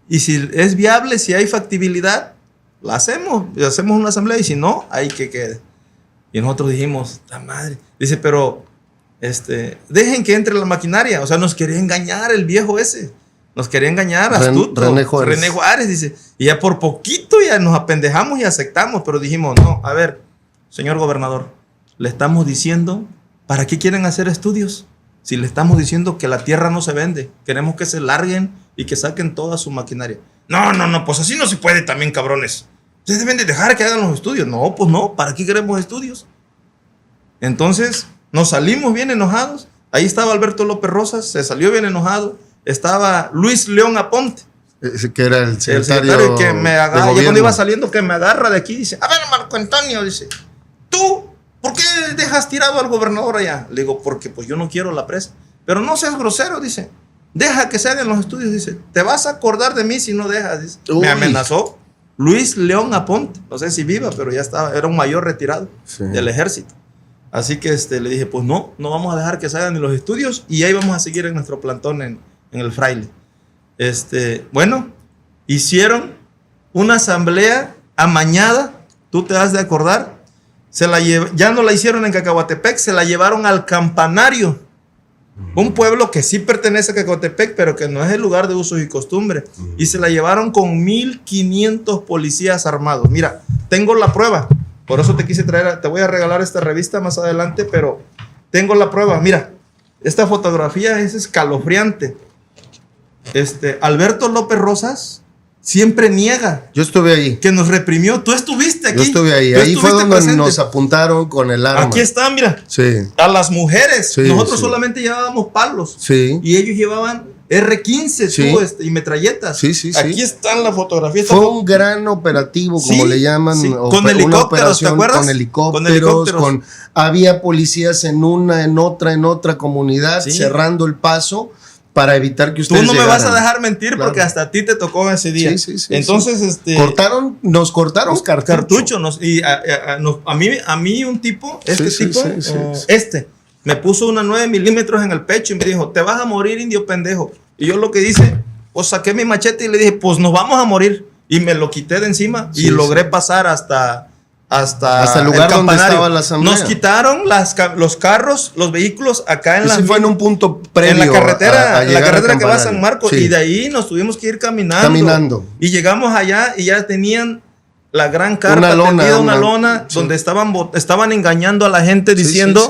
y si es viable, si hay factibilidad, la hacemos una asamblea y si no, ahí que quede. Y nosotros dijimos, la madre. Dice, pero dejen que entre la maquinaria. O sea, nos quería engañar el viejo ese. Nos quería engañar, astuto. René Juárez, dice. Y ya por poquito ya nos apendejamos y aceptamos, pero dijimos, no, a ver, señor gobernador, le estamos diciendo, ¿para qué quieren hacer estudios? Si le estamos diciendo que la tierra no se vende, queremos que se larguen y que saquen toda su maquinaria. No, pues así no se puede también, cabrones. Ustedes deben de dejar que hagan los estudios. No, pues no, ¿para qué queremos estudios? Entonces nos salimos bien enojados. Ahí estaba Alberto López Rosas, se salió bien enojado. Estaba Luis León Aponte, que era el secretario que me agarra, ya cuando iba saliendo que me agarra de aquí, dice, a ver, Marco Antonio, dice, tú, ¿por qué dejas tirado al gobernador allá? Le digo, porque pues yo no quiero la presa. Pero no seas grosero, dice, deja que se hagan los estudios, dice, te vas a acordar de mí si no dejas, dice. Me amenazó Luis León Aponte, no sé si viva, pero ya estaba, era un mayor retirado del ejército. Así que le dije, pues no vamos a dejar que se hagan ni los estudios y ahí vamos a seguir en nuestro plantón en el Fraile. Bueno, hicieron una asamblea amañada, tú te has de acordar, ya no la hicieron en Cacahuatepec, se la llevaron al Campanario, un pueblo que sí pertenece a Cacahuatepec, pero que no es el lugar de usos y costumbres, y se la llevaron con 1,500 policías armados. Mira, tengo la prueba, por eso te quise traer, te voy a regalar esta revista más adelante, pero tengo la prueba. Mira, esta fotografía es escalofriante. Alberto López Rosas siempre niega. Yo estuve ahí. Que nos reprimió. Tú estuviste aquí. Yo estuve ahí. Ahí fue donde nos apuntaron con el arma. Aquí está, mira. Sí. A las mujeres. Nosotros solamente llevábamos palos. Sí. Y ellos llevaban R-15 y metralletas. Sí. Aquí están las fotografías. Fue un gran operativo, como le llaman. Con helicópteros, ¿te acuerdas? Con helicópteros. Había policías en otra comunidad cerrando el paso para evitar que ustedes llegaran. Tú no me vas a dejar mentir, porque hasta a ti te tocó ese día. Sí. Entonces, nos cortaron cartucho. A mí un tipo, me puso una 9 milímetros en el pecho y me dijo, te vas a morir, indio pendejo. Y yo lo que hice, pues saqué mi machete y le dije, pues nos vamos a morir. Y me lo quité de encima y logré pasar hasta el lugar donde estaba la asamblea. Nos quitaron los carros, los vehículos acá en fue en un punto previo en la carretera que va a San Marcos, y de ahí nos tuvimos que ir caminando. Y llegamos allá y ya tenían la gran carpa, una lona donde estaban engañando a la gente diciendo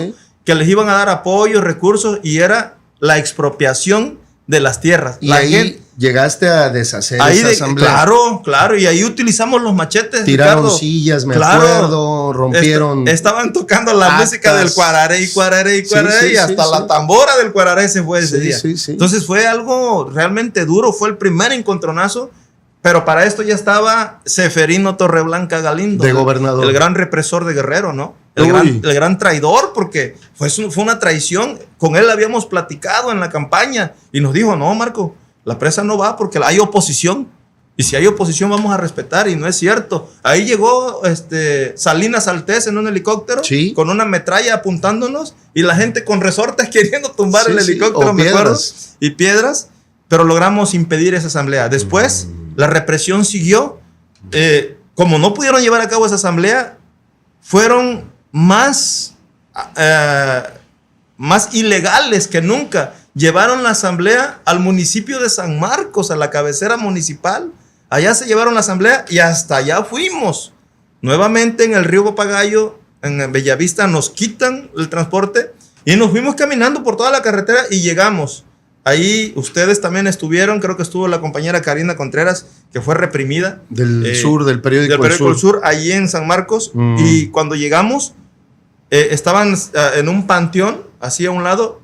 que les iban a dar apoyo, recursos, y era la expropiación de las tierras. Y ahí llegaste a deshacer esa asamblea. Claro, y ahí utilizamos los machetes. Tiraron Ricardo. sillas, me acuerdo, rompieron. Estaban tocando la música del cuararé, y hasta la tambora del cuararé se fue ese día. Entonces fue algo realmente duro, fue el primer encontronazo, pero para esto ya estaba Seferino Torreblanca Galindo, de gobernador. El gran represor de Guerrero, ¿no? El gran traidor, porque fue una traición. Con él habíamos platicado en la campaña y nos dijo, no, Marco, la presa no va porque hay oposición. Y si hay oposición vamos a respetar, y no es cierto. Ahí llegó Salinas Altés en un helicóptero con una metralla apuntándonos y la gente con resortes queriendo tumbar el helicóptero, me acuerdo. Y piedras. pero logramos impedir esa asamblea. Después, la represión siguió. Como no pudieron llevar a cabo esa asamblea, fueron más ilegales que nunca. Llevaron la asamblea al municipio de San Marcos, a la cabecera municipal. Allá se llevaron la asamblea y hasta allá fuimos. Nuevamente en el río Papagayo, en Bellavista, nos quitan el transporte y nos fuimos caminando por toda la carretera y llegamos. Ahí ustedes también estuvieron, creo que estuvo la compañera Karina Contreras, que fue reprimida. Del sur, del periódico El Sur, allí en San Marcos. Y cuando llegamos, estaban en un panteón, así a un lado,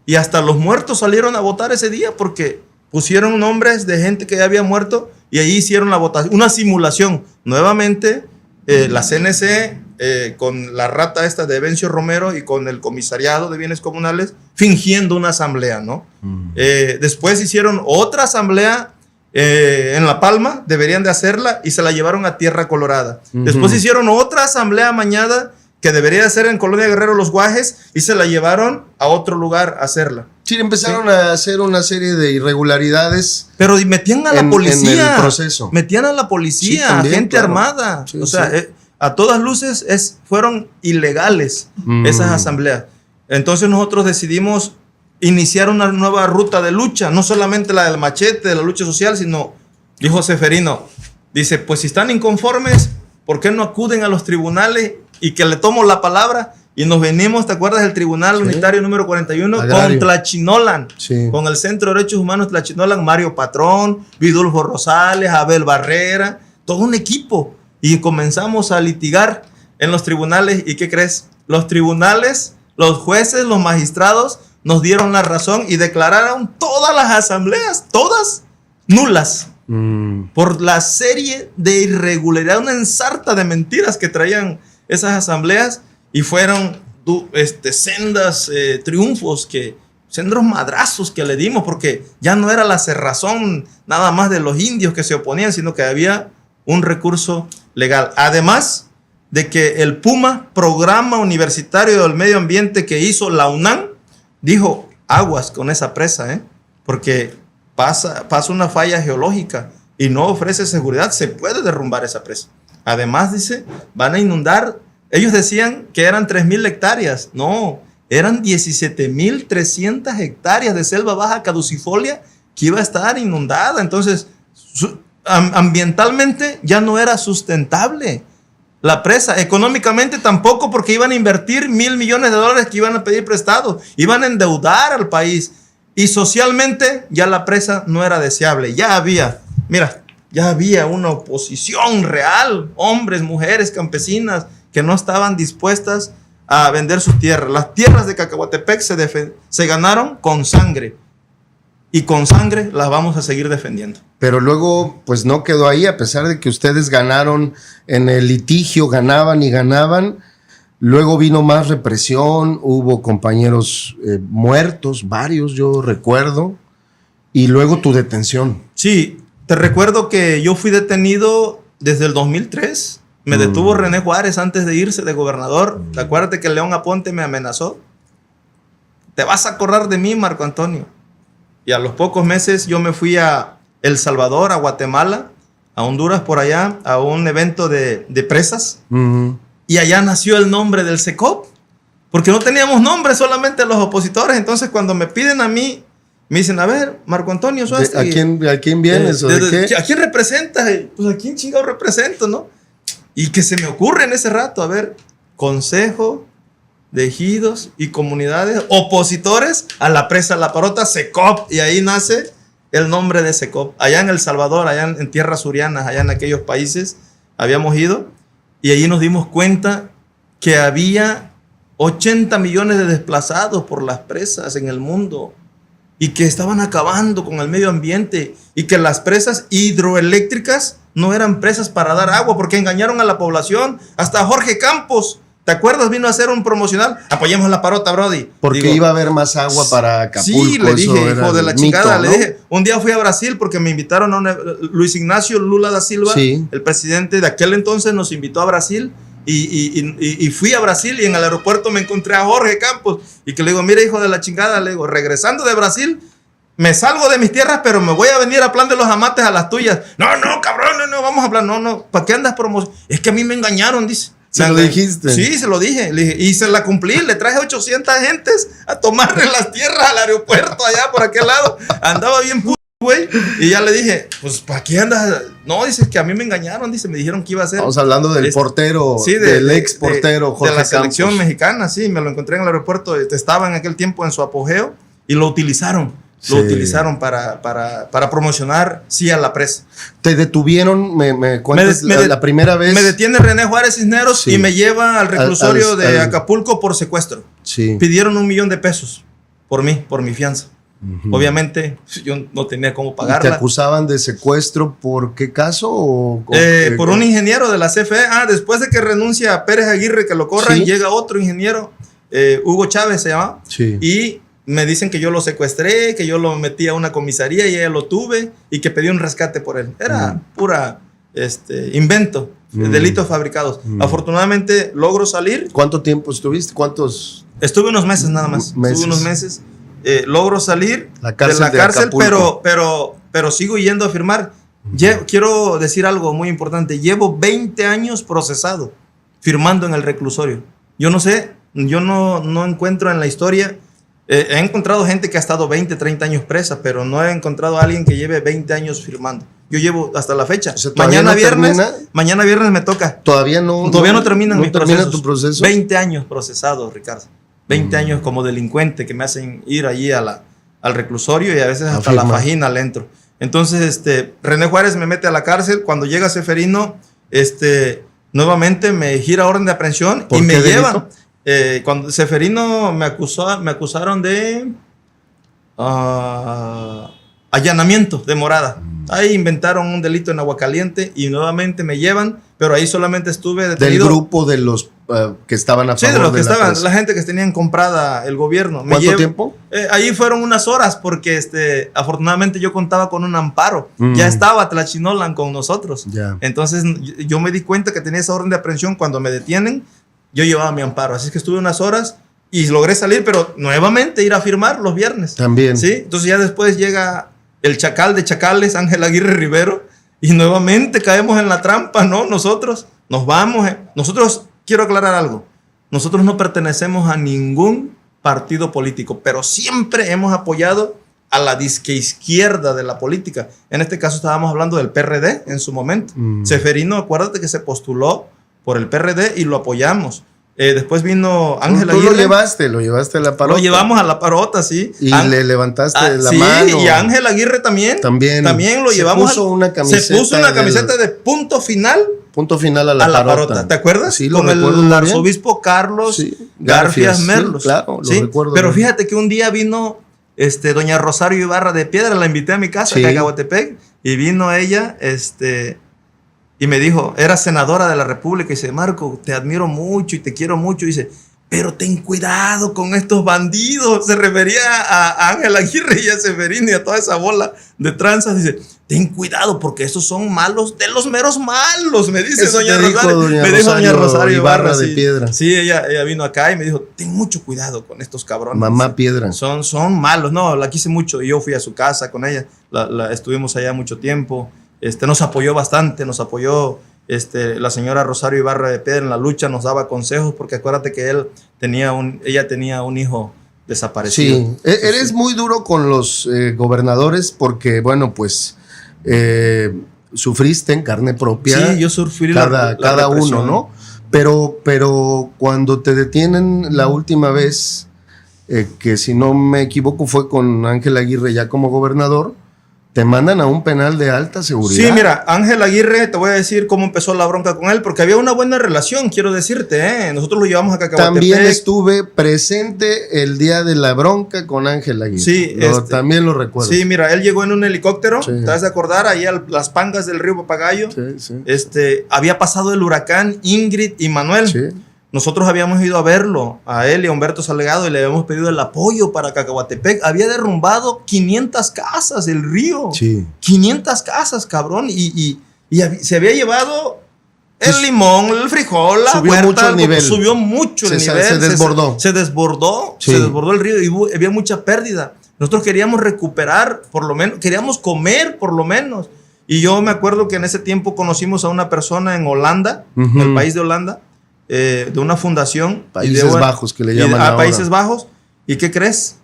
y hasta los muertos salieron a votar ese día porque pusieron nombres de gente que ya había muerto y ahí hicieron la votación, una simulación. Nuevamente, la CNC, con la rata esta de Evencio Romero y con el comisariado de bienes comunales, fingiendo una asamblea, ¿no? Después hicieron otra asamblea en La Palma, deberían de hacerla, y se la llevaron a Tierra Colorada. Después hicieron otra asamblea amañada que debería de ser en Colonia Guerrero Los Guajes y se la llevaron a otro lugar a hacerla. Sí, empezaron a hacer una serie de irregularidades. Pero metían a la policía. En el proceso. Metían a la policía, sí, también, gente armada. Sí, o sea, a todas luces fueron ilegales esas asambleas. Entonces nosotros decidimos iniciar una nueva ruta de lucha, no solamente la del machete, de la lucha social, sino, dijo Seferino, dice, pues si están inconformes, ¿por qué no acuden a los tribunales y que le tomo la palabra? Y nos venimos, ¿te acuerdas del Tribunal Unitario número 41? Agrario. Con Tlachinolan, con el Centro de Derechos Humanos Tlachinolan, Mario Patrón, Vidulfo Rosales, Abel Barrera, todo un equipo. Y comenzamos a litigar en los tribunales. ¿Y qué crees? Los tribunales, los jueces, los magistrados nos dieron la razón y declararon todas las asambleas, todas nulas. Por la serie de irregularidades, una ensarta de mentiras que traían esas asambleas. Y fueron sendas triunfos, sendos madrazos que le dimos, porque ya no era la cerrazón nada más de los indios que se oponían, sino que había un recurso legal. Además de que el PUMA, Programa Universitario del Medio Ambiente que hizo la UNAM, dijo aguas con esa presa, porque pasa una falla geológica y no ofrece seguridad, se puede derrumbar esa presa. Además, dice, van a inundar. Ellos decían que eran 3,000 hectáreas. No, eran 17,300 hectáreas de selva baja caducifolia que iba a estar inundada. Entonces, ambientalmente ya no era sustentable la presa. Económicamente tampoco, porque iban a invertir $1,000 millones que iban a pedir prestados. Iban a endeudar al país. Y socialmente ya la presa no era deseable. Ya había una oposición real. Hombres, mujeres, campesinas, que no estaban dispuestas a vender sus tierras. Las tierras de Cacahuatepec se ganaron con sangre. Y con sangre las vamos a seguir defendiendo. Pero luego, pues no quedó ahí, a pesar de que ustedes ganaron en el litigio, ganaban y ganaban. Luego vino más represión, hubo compañeros muertos, varios, yo recuerdo. Y luego tu detención. Sí, te recuerdo que yo fui detenido desde el 2003. Me detuvo René Juárez antes de irse de gobernador. Acuérdate que León Aponte me amenazó. Te vas a acordar de mí, Marco Antonio. Y a los pocos meses yo me fui a El Salvador, a Guatemala, a Honduras por allá, a un evento de presas. Y allá nació el nombre del SECOP. Porque no teníamos nombre, solamente los opositores. Entonces cuando me piden a mí, me dicen, a ver, Marco Antonio Suástegui, ¿a quién vienes? ¿A quién representas? Pues a quién chingado represento, ¿no? Y que se me ocurre en ese rato, a ver, Consejo de Ejidos y Comunidades Opositores a la Presa La Parota, SECOP, y ahí nace el nombre de SECOP. Allá en El Salvador, allá en tierras surianas, allá en aquellos países, habíamos ido, y allí nos dimos cuenta que había 80 millones de desplazados por las presas en el mundo, y que estaban acabando con el medio ambiente, y que las presas hidroeléctricas no eran presas para dar agua, porque engañaron a la población. Hasta Jorge Campos, ¿te acuerdas? Vino a hacer un promocional. Apoyemos La Parota, Brody. Porque iba a haber más agua para Acapulco. Sí, le dije, hijo de la chingada, ¿no? Le dije, un día fui a Brasil porque me invitaron a Luis Ignacio Lula da Silva, el presidente de aquel entonces, nos invitó a Brasil. Y fui a Brasil y en el aeropuerto me encontré a Jorge Campos y que le digo, mira, hijo de la chingada, le digo, regresando de Brasil, me salgo de mis tierras, pero me voy a venir a plan de los amates a las tuyas. No, cabrón, no, vamos a hablar. No, ¿para qué andas promocionando? Es que a mí me engañaron, dice. ¿Se lo dijiste? Sí, se lo dije. Le dije, y se la cumplí. Le traje 800 gentes a tomarle las tierras al aeropuerto allá por aquel lado. Andaba bien puto, güey. Y ya le dije, pues, ¿para qué andas? No, dice, que a mí me engañaron. Dice, me dijeron que iba a ser. Estamos hablando del portero, sí, del ex portero Jorge de la selección Campos. mexicana, sí. Me lo encontré en el aeropuerto. Estaba en aquel tiempo en su apogeo y lo utilizaron. Sí. Lo utilizaron para promocionar, sí, a la presa. ¿Te detuvieron? ¿Me cuentas la primera vez? Me detiene René Juárez Cisneros, sí, y me lleva al reclusorio de Acapulco por secuestro. Sí. Pidieron $1 millón por mí, por mi fianza. Obviamente, yo no tenía cómo pagarla. ¿Te acusaban de secuestro por qué caso? Por un ingeniero de la CFE. Después de que renuncia Pérez Aguirre, que lo corran, ¿sí? Llega otro ingeniero, Hugo Chávez se llama, sí. Y me dicen que yo lo secuestré, que yo lo metí a una comisaría y ella lo tuve y que pedí un rescate por él. Era pura invento, delitos fabricados. Afortunadamente logro salir. ¿Cuánto tiempo estuviste? ¿Cuántos? Estuve unos meses nada más. Estuve unos meses. Logro salir de la cárcel, pero sigo yendo a firmar. Quiero decir algo muy importante. Llevo 20 años procesado, firmando en el reclusorio. Yo no sé, yo no encuentro en la historia. He encontrado gente que ha estado 20, 30 años presa, pero no he encontrado a alguien que lleve 20 años firmando. Yo llevo hasta la fecha. O sea, mañana viernes me toca. Todavía no terminan mis termina tu proceso. 20 años procesado, Ricardo. 20 años como delincuente que me hacen ir allí al reclusorio y a veces hasta la fajina le entro. Entonces, René Juárez me mete a la cárcel. Cuando llega Ceferino, nuevamente me gira orden de aprehensión y me llevan. Cuando Ceferino me acusaron de allanamiento de morada. Ahí inventaron un delito en Aguacaliente y nuevamente me llevan, pero ahí solamente estuve detenido. Del grupo de los que estaban a favor de los que estaban, presa. la gente que tenían comprada el gobierno. ¿Cuánto tiempo? Ahí fueron unas horas porque afortunadamente yo contaba con un amparo. Ya estaba Tlachinolan con nosotros. Entonces yo me di cuenta que tenía esa orden de aprehensión cuando me detienen. Yo llevaba mi amparo, así que estuve unas horas y logré salir, pero nuevamente ir a firmar los viernes. También. ¿Sí? Entonces ya después llega el chacal de chacales, Ángel Aguirre Rivero, y nuevamente caemos en la trampa, ¿no? Nosotros nos vamos. Nosotros, quiero aclarar algo, nosotros no pertenecemos a ningún partido político, pero siempre hemos apoyado a la disque izquierda de la política. En este caso estábamos hablando del PRD en su momento. Ceferino, acuérdate que se postuló por el PRD y lo apoyamos. Después vino Ángel Aguirre. Tú lo llevaste a la parota. Lo llevamos a la parota, sí. Y le levantaste la mano. Y Ángel Aguirre también lo llevamos. Se puso una camiseta de punto final. Punto final a la parota. ¿Te acuerdas? Sí, lo con recuerdo el arzobispo Carlos Garfias Merlos. Sí, claro, lo recuerdo. Pero fíjate que un día vino doña Rosario Ibarra de Piedra, la invité a mi casa, a Cacahuatepec, y vino ella, y me dijo, era senadora de la República, y dice, Marco, te admiro mucho y te quiero mucho. Y dice, pero ten cuidado con estos bandidos. Se refería a Ángel Aguirre y a Ceferino y a toda esa bola de tranzas. Dice, ten cuidado porque esos son malos de los meros malos, me dice doña Rosario. Me dijo doña Rosario Ibarra de Piedra. Sí, ella vino acá y me dijo, ten mucho cuidado con estos cabrones. Mamá Piedra. Son malos. No, la quise mucho y yo fui a su casa con ella. Estuvimos allá mucho tiempo. Nos apoyó bastante, la señora Rosario Ibarra de Piedra en la lucha, nos daba consejos, porque acuérdate que ella tenía un hijo desaparecido. Sí, eres muy duro con los gobernadores porque, bueno, pues sufriste en carne propia. Sí, yo sufrí cada uno, ¿no? Pero cuando te detienen la última vez, que si no me equivoco fue con Ángel Aguirre ya como gobernador, te mandan a un penal de alta seguridad. Sí, mira, Ángel Aguirre, te voy a decir cómo empezó la bronca con él, porque había una buena relación, quiero decirte, Nosotros lo llevamos a Cacahuatepec. También estuve presente el día de la bronca con Ángel Aguirre. Sí, también lo recuerdo. Sí, mira, él llegó en un helicóptero, te vas a acordar, ahí a las pangas del río Papagayo. Sí. Había pasado el huracán Ingrid y Manuel. Sí. Nosotros habíamos ido a verlo, a él y a Humberto Salgado, y le habíamos pedido el apoyo para Cacahuatepec. Había derrumbado 500 casas el río. Sí. 500 casas, cabrón. Y se había llevado el limón, el frijol, la subió huerta. Mucho el nivel. Subió mucho el nivel. Se desbordó. Se desbordó. Sí. Se desbordó el río y había mucha pérdida. Nosotros queríamos recuperar, por lo menos, queríamos comer, por lo menos. Y yo me acuerdo que en ese tiempo conocimos a una persona en Holanda, en el país de Holanda, de una fundación. Países Bajos, que le llaman ahora. Países Bajos. ¿Y qué crees?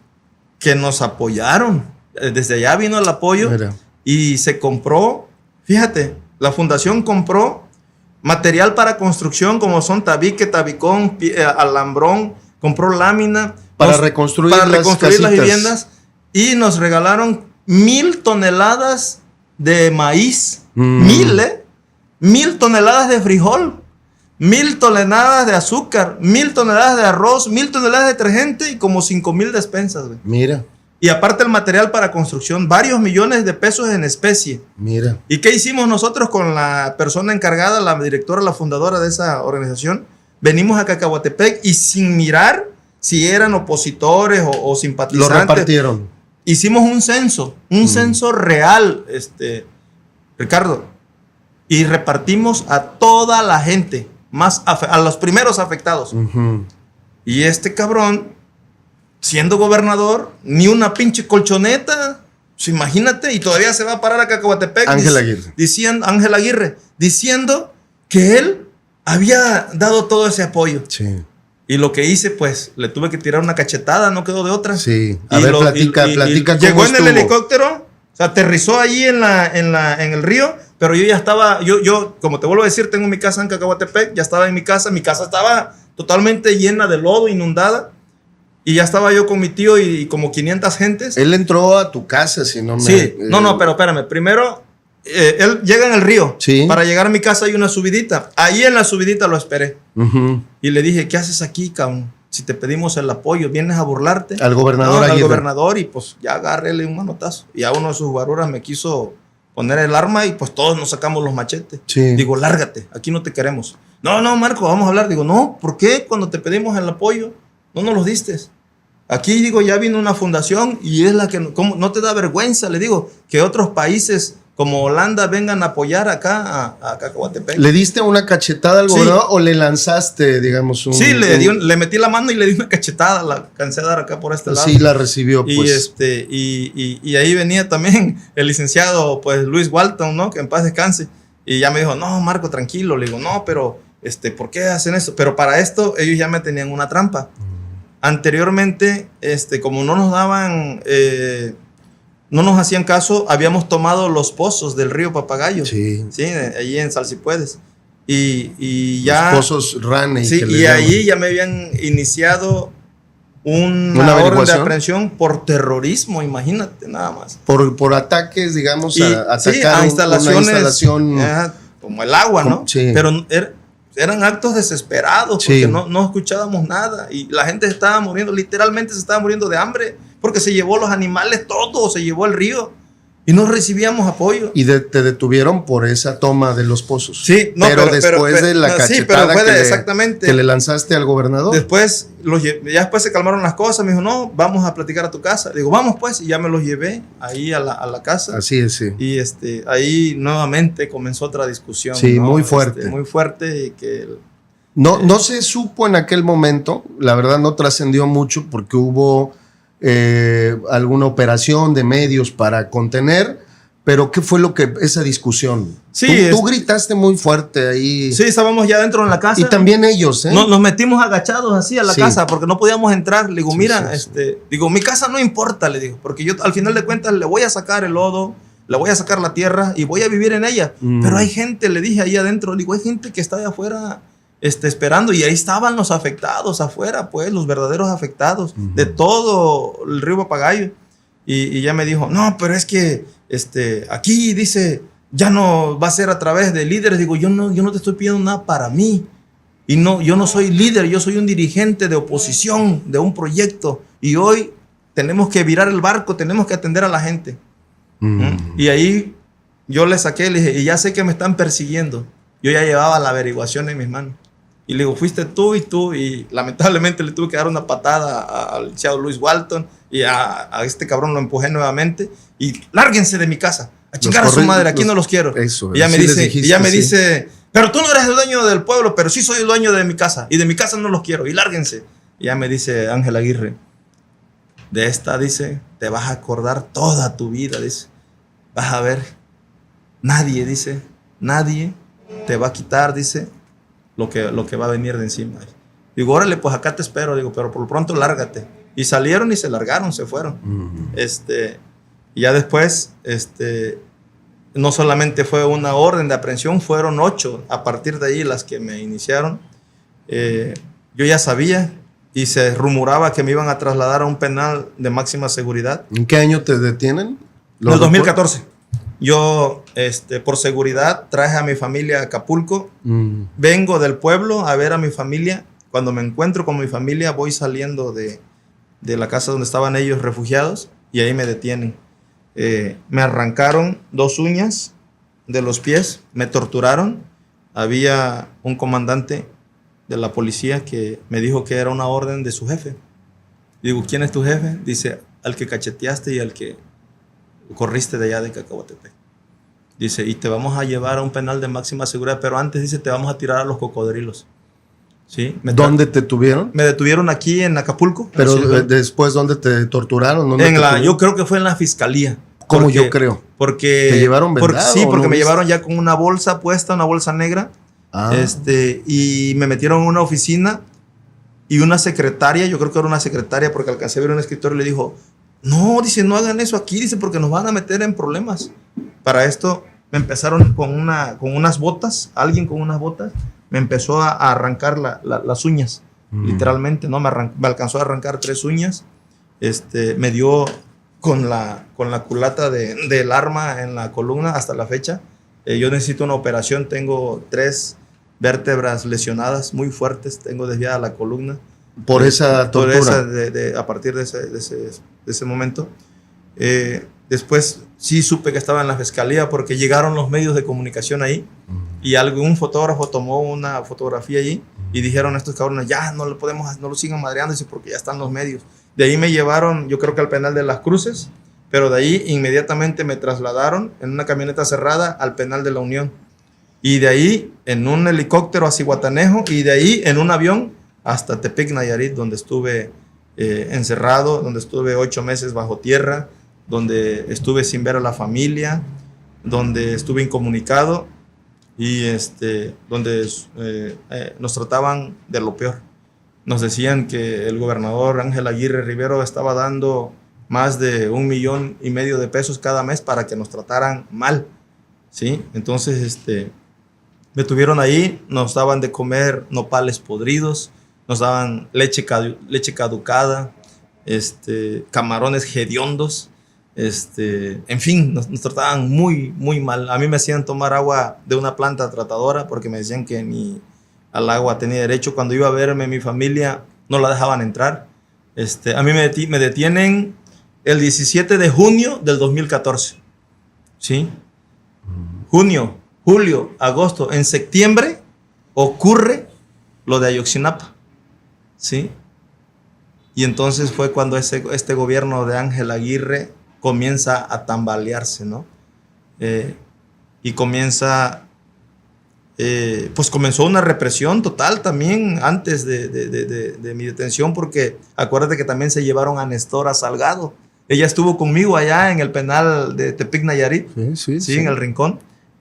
Que nos apoyaron. Desde allá vino el apoyo. Mira. Y se compró, fíjate, la fundación compró material para construcción como son tabique, tabicón, alambrón, compró lámina. Para reconstruir las viviendas. Y nos regalaron 1,000 toneladas de maíz. 1,000 toneladas de frijol. 1,000 toneladas de azúcar. 1,000 toneladas de arroz. 1,000 toneladas de detergente y como 5,000 despensas, güey. Mira. Y aparte el material para construcción, varios millones de pesos en especie. Mira. ¿Y qué hicimos nosotros con la persona encargada, la directora, la fundadora de esa organización? Venimos a Cacahuatepec y sin mirar si eran opositores o simpatizantes. Lo repartieron. Hicimos un censo real, Ricardo. Y repartimos a toda la gente, a los primeros afectados. Y este cabrón, siendo gobernador, ni una pinche colchoneta. Pues imagínate, y todavía se va a parar a Cacahuatepec. Ángel Aguirre. Ángel Aguirre, diciendo que él había dado todo ese apoyo. Sí. Y lo que hice, pues, le tuve que tirar una cachetada, no quedó de otra. Sí. A ver, platica cómo llegó en el helicóptero, o sea, aterrizó allí en el río, pero yo ya estaba, yo, como te vuelvo a decir, tengo mi casa en Cacahuatepec, ya estaba en mi casa estaba totalmente llena de lodo, inundada. Y ya estaba yo con mi tío y como 500 gentes. Él entró a tu casa, si no me... Sí, no, pero espérame. Primero, él llega en el río. Sí. Para llegar a mi casa hay una subidita. Ahí en la subidita lo esperé. Y le dije, ¿qué haces aquí, cabrón? Si te pedimos el apoyo, ¿vienes a burlarte? Al gobernador Aguirre. Al gobernador, y pues ya agárrele un manotazo. Y a uno de sus guaruras me quiso poner el arma y pues todos nos sacamos los machetes. Sí. Digo, lárgate, aquí no te queremos. No, Marco, vamos a hablar. Digo, no, ¿por qué cuando te pedimos el apoyo no nos los diste? Aquí, digo, ya vino una fundación y es la que... ¿cómo? ¿No te da vergüenza? Le digo, que otros países como Holanda vengan a apoyar acá a Cacahuatepec. ¿Le diste una cachetada al gobernador o le lanzaste, digamos, un... Sí, le metí la mano y le di una cachetada, la cansé de dar acá por este lado. Sí, la recibió, pues. Y ahí venía también el licenciado, pues, Luis Walton, ¿no? Que en paz descanse. Y ya me dijo, no, Marco, tranquilo. Le digo, no, pero, ¿por qué hacen eso? Pero para esto, ellos ya me tenían una trampa. Anteriormente, como no nos daban... no nos hacían caso, habíamos tomado los pozos del río Papagayo. Sí. Sí, allí en Salsipuedes. Y ya... Los pozos Rane. Sí, y ahí ya me habían iniciado una orden de aprehensión por terrorismo, imagínate, nada más. Por ataques, digamos, a atacar a instalaciones, una instalación... como el agua, ¿no? Sí. Pero eran actos desesperados, porque no escuchábamos nada. Y la gente se estaba muriendo, literalmente se estaba muriendo de hambre. Porque se llevó los animales, todo, se llevó el río. Y no recibíamos apoyo. Y te detuvieron por esa toma de los pozos. Sí, pero después de la cachetada que le lanzaste al gobernador. Después, ya después se calmaron las cosas. Me dijo, no, vamos a platicar a tu casa. Digo, vamos pues. Y ya me los llevé ahí a la casa. Así es, sí. Y ahí nuevamente comenzó otra discusión. Sí, ¿no? Muy fuerte. Muy fuerte. Y que no se supo en aquel momento. La verdad no trascendió mucho porque hubo... alguna operación de medios para contener, pero ¿qué fue esa discusión? Sí, tú gritaste muy fuerte ahí. Sí, estábamos ya dentro de la casa. Y también ellos, ¿eh? Nos metimos agachados así a la casa porque no podíamos entrar. Le digo, mira, digo, mi casa no importa, le digo, porque yo al final de cuentas le voy a sacar el lodo, le voy a sacar la tierra y voy a vivir en ella. Pero hay gente, le dije ahí adentro, le digo, hay gente que está allá afuera esperando, y ahí estaban los afectados afuera, pues, los verdaderos afectados de todo el río Papagayo. Y ya me dijo, no, pero es que aquí dice, ya no va a ser a través de líderes. Digo, yo no te estoy pidiendo nada para mí. Y yo no soy líder, yo soy un dirigente de oposición de un proyecto. Y hoy tenemos que virar el barco, tenemos que atender a la gente. Y ahí yo le saqué, le dije, y ya sé que me están persiguiendo. Yo ya llevaba la averiguación en mis manos. Y le digo, fuiste tú. Y lamentablemente le tuve que dar una patada al licenciado Luis Walton. Y a este cabrón lo empujé nuevamente. Y lárguense de mi casa. A chingar a su madre, aquí no los quiero. Eso, y ya me dice, pero tú no eres el dueño del pueblo, pero sí soy el dueño de mi casa. Y de mi casa no los quiero. Y lárguense. Y ya me dice Ángel Aguirre, de esta, dice, te vas a acordar toda tu vida, dice. Vas a ver, nadie, dice, nadie te va a quitar, dice, lo que va a venir de encima. Digo, órale, pues acá te espero, digo, pero por lo pronto lárgate. Y salieron y se largaron, se fueron. Y ya después, no solamente fue una orden de aprehensión, fueron 8 a partir de ahí las que me iniciaron. Yo ya sabía y se rumoraba que me iban a trasladar a un penal de máxima seguridad. ¿En qué año te detienen? En el 2014. Yo, por seguridad, traje a mi familia a Acapulco. Vengo del pueblo a ver a mi familia. Cuando me encuentro con mi familia, voy saliendo de la casa donde estaban ellos refugiados y ahí me detienen. Me arrancaron 2 uñas de los pies, me torturaron. Había un comandante de la policía que me dijo que era una orden de su jefe. Digo, ¿quién es tu jefe? Dice, al que cacheteaste y al que corriste de allá de Cacahuatepec. Dice, y te vamos a llevar a un penal de máxima seguridad, pero antes, dice, te vamos a tirar a los cocodrilos. ¿Sí? ¿Dónde te tuvieron? Me detuvieron aquí en Acapulco. Pero después, ¿dónde te torturaron? ¿Dónde yo creo que fue en la fiscalía. ¿Cómo yo creo? Porque ¿Te llevaron vendado? Sí, porque ¿no me viste? llevaron ya con una bolsa puesta, una bolsa negra. Y me metieron en una oficina y una secretaria, yo creo que era una secretaria porque alcancé a ver un escritorio y le dijo, no, dice, no hagan eso aquí, dice, porque nos van a meter en problemas. Para esto me empezaron con unas botas, alguien con unas botas, me empezó a arrancar las uñas, literalmente, ¿no? Me alcanzó a arrancar 3 uñas, me dio con la culata del arma en la columna hasta la fecha. Yo necesito una operación, tengo 3 vértebras lesionadas muy fuertes, tengo desviada la columna. Por esa tortura. A partir de ese momento. Después sí supe que estaba en la fiscalía porque llegaron los medios de comunicación ahí y algún fotógrafo tomó una fotografía allí y dijeron estos cabrones, ya no lo sigan madreando porque ya están los medios. De ahí me llevaron, yo creo que al penal de Las Cruces, pero de ahí inmediatamente me trasladaron en una camioneta cerrada al penal de La Unión. Y de ahí en un helicóptero a Zihuatanejo y de ahí en un avión hasta Tepic, Nayarit, donde estuve encerrado, donde estuve 8 meses bajo tierra, donde estuve sin ver a la familia, donde estuve incomunicado y donde nos trataban de lo peor. Nos decían que el gobernador Ángel Aguirre Rivero estaba dando más de 1,5 millones de pesos cada mes para que nos trataran mal, ¿sí? Entonces, me tuvieron ahí, nos daban de comer nopales podridos, nos daban leche caducada, camarones hediondos, en fin, nos trataban muy, muy mal. A mí me hacían tomar agua de una planta tratadora porque me decían que ni al agua tenía derecho. Cuando iba a verme mi familia, no la dejaban entrar. A mí me detienen el 17 de junio del 2014. ¿Sí? Junio, julio, agosto. En septiembre ocurre lo de Ayotzinapa. ¿Sí? Y entonces fue cuando este gobierno de Ángel Aguirre comienza a tambalearse, ¿no? Y comienza, pues comenzó una represión total también antes de mi detención, porque acuérdate que también se llevaron a Nestora Salgado. Ella estuvo conmigo allá en el penal de Tepic, Nayarit, sí, en el Rincón.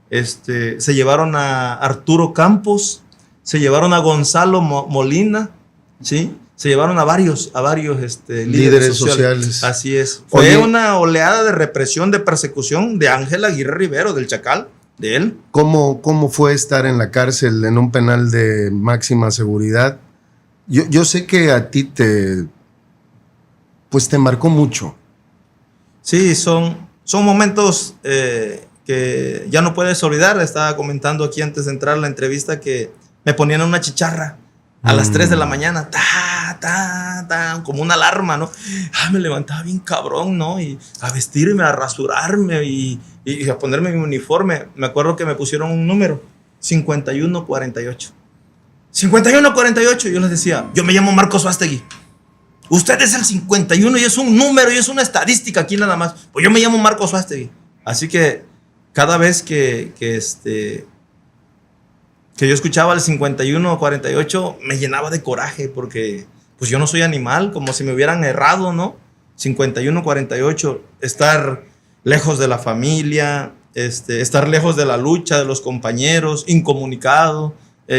Se llevaron a Arturo Campos, se llevaron a Gonzalo Molina, ¿sí? Se llevaron a varios líderes sociales. Así es. Fue una oleada de represión, de persecución de Ángel Aguirre Rivero, del Chacal, de él. ¿Cómo fue estar en la cárcel en un penal de máxima seguridad? Yo sé que a ti te marcó mucho. Sí, son momentos que ya no puedes olvidar. Estaba comentando aquí antes de entrar a la entrevista que me ponían una chicharra a las 3 de la mañana, como una alarma, ¿no? Me levantaba bien cabrón, ¿no? Y a vestirme, a rasurarme y a ponerme mi uniforme. Me acuerdo que me pusieron un número, 5148. 5148, yo les decía, yo me llamo Marcos Suástegui. Usted es el 51 y es un número y es una estadística aquí nada más. Pues yo me llamo Marcos Suástegui. Así que cada vez que yo escuchaba el 51 o 48, me llenaba de coraje porque pues yo no soy animal, como si me hubieran errado, ¿no? 51, 48, estar lejos de la familia, estar lejos de la lucha, de los compañeros, incomunicado.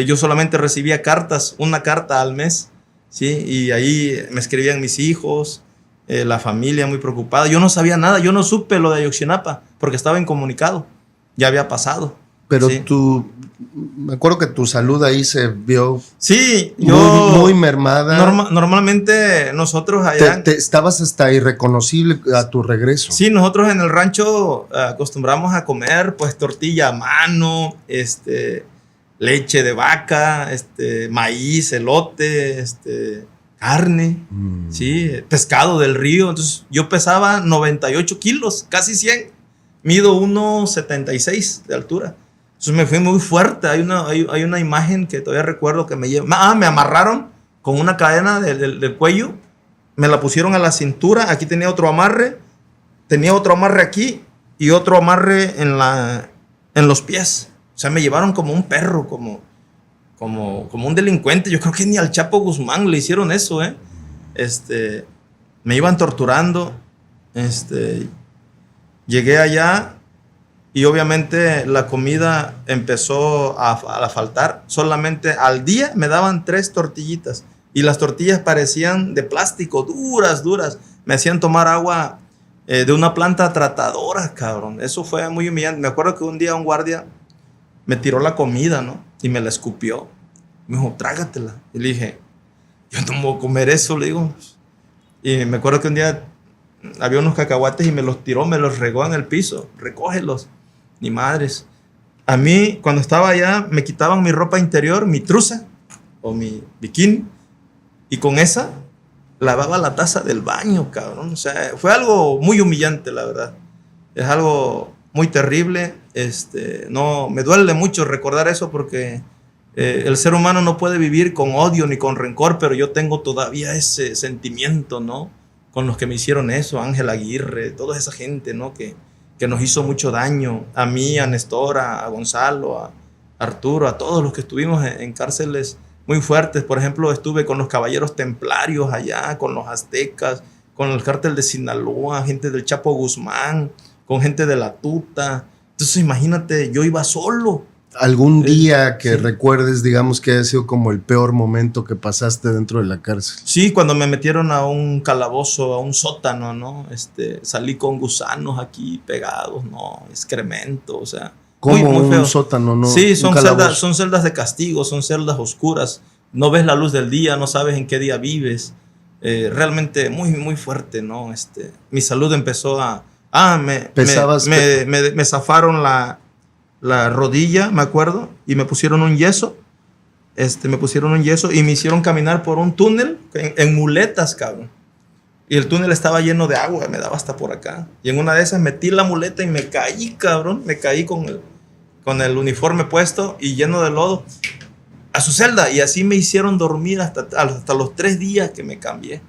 Yo solamente recibía cartas, una carta al mes, ¿sí? Y ahí me escribían mis hijos, la familia muy preocupada. Yo no sabía nada, yo no supe lo de Ayotzinapa porque estaba incomunicado, ya había pasado. Pero ¿sí? me acuerdo que tu salud ahí se vio Sí, muy mermada. Normalmente nosotros allá... Estabas hasta irreconocible a tu regreso. Sí, nosotros en el rancho acostumbramos a comer pues tortilla a mano, leche de vaca, maíz, elote, carne, ¿sí? Pescado del río. Entonces yo pesaba 98 kilos, casi 100. Mido 1,76 de altura. Entonces me fui muy fuerte. Hay una imagen que todavía recuerdo que me amarraron con una cadena del cuello. Me la pusieron a la cintura. Aquí tenía otro amarre. Tenía otro amarre aquí y otro amarre en los pies. O sea, me llevaron como un perro, como un delincuente. Yo creo que ni al Chapo Guzmán le hicieron eso, ¿eh? Me iban torturando. Llegué allá y obviamente la comida empezó a faltar. Solamente al día me daban 3 tortillitas y las tortillas parecían de plástico, duras. Me hacían tomar agua de una planta tratadora, cabrón. Eso fue muy humillante. Me acuerdo que un día un guardia me tiró la comida, ¿no? Y me la escupió. Me dijo, trágatela. Y le dije, yo no puedo comer eso, le digo. Y me acuerdo que un día había unos cacahuates y me los tiró, me los regó en el piso. Recógelos. Ni madres. A mí, cuando estaba allá, me quitaban mi ropa interior, mi truza o mi bikini. Y con esa lavaba la taza del baño, cabrón. O sea, fue algo muy humillante, la verdad. Es algo muy terrible. No, me duele mucho recordar eso porque el ser humano no puede vivir con odio ni con rencor, pero yo tengo todavía ese sentimiento, ¿no? Con los que me hicieron eso, Ángel Aguirre, toda esa gente, ¿no? Que nos hizo mucho daño, a mí, a Néstor, a Gonzalo, a Arturo, a todos los que estuvimos en cárceles muy fuertes. Por ejemplo, estuve con los caballeros templarios allá, con los aztecas, con el cártel de Sinaloa, gente del Chapo Guzmán, con gente de la Tuta. Entonces imagínate, yo iba solo. ¿Algún día que sí. recuerdes, digamos, que haya sido como el peor momento que pasaste dentro de la cárcel? Sí, cuando me metieron a un calabozo, a un sótano, ¿no? Salí con gusanos aquí pegados, ¿no? Excremento, o sea. Como muy feo. Un sótano, ¿no? Sí, son celdas de castigo, son celdas oscuras. No ves la luz del día, no sabes en qué día vives. Realmente muy fuerte, ¿no? Mi salud empezó a... me zafaron la rodilla, me acuerdo, y me pusieron un yeso. Y me hicieron caminar por un túnel en muletas, cabrón. Y el túnel estaba lleno de agua, me daba hasta por acá. Y en una de esas metí la muleta y me caí, cabrón. Me caí con el uniforme puesto y lleno de lodo a su celda. Y así me hicieron dormir hasta los 3 días que me cambié.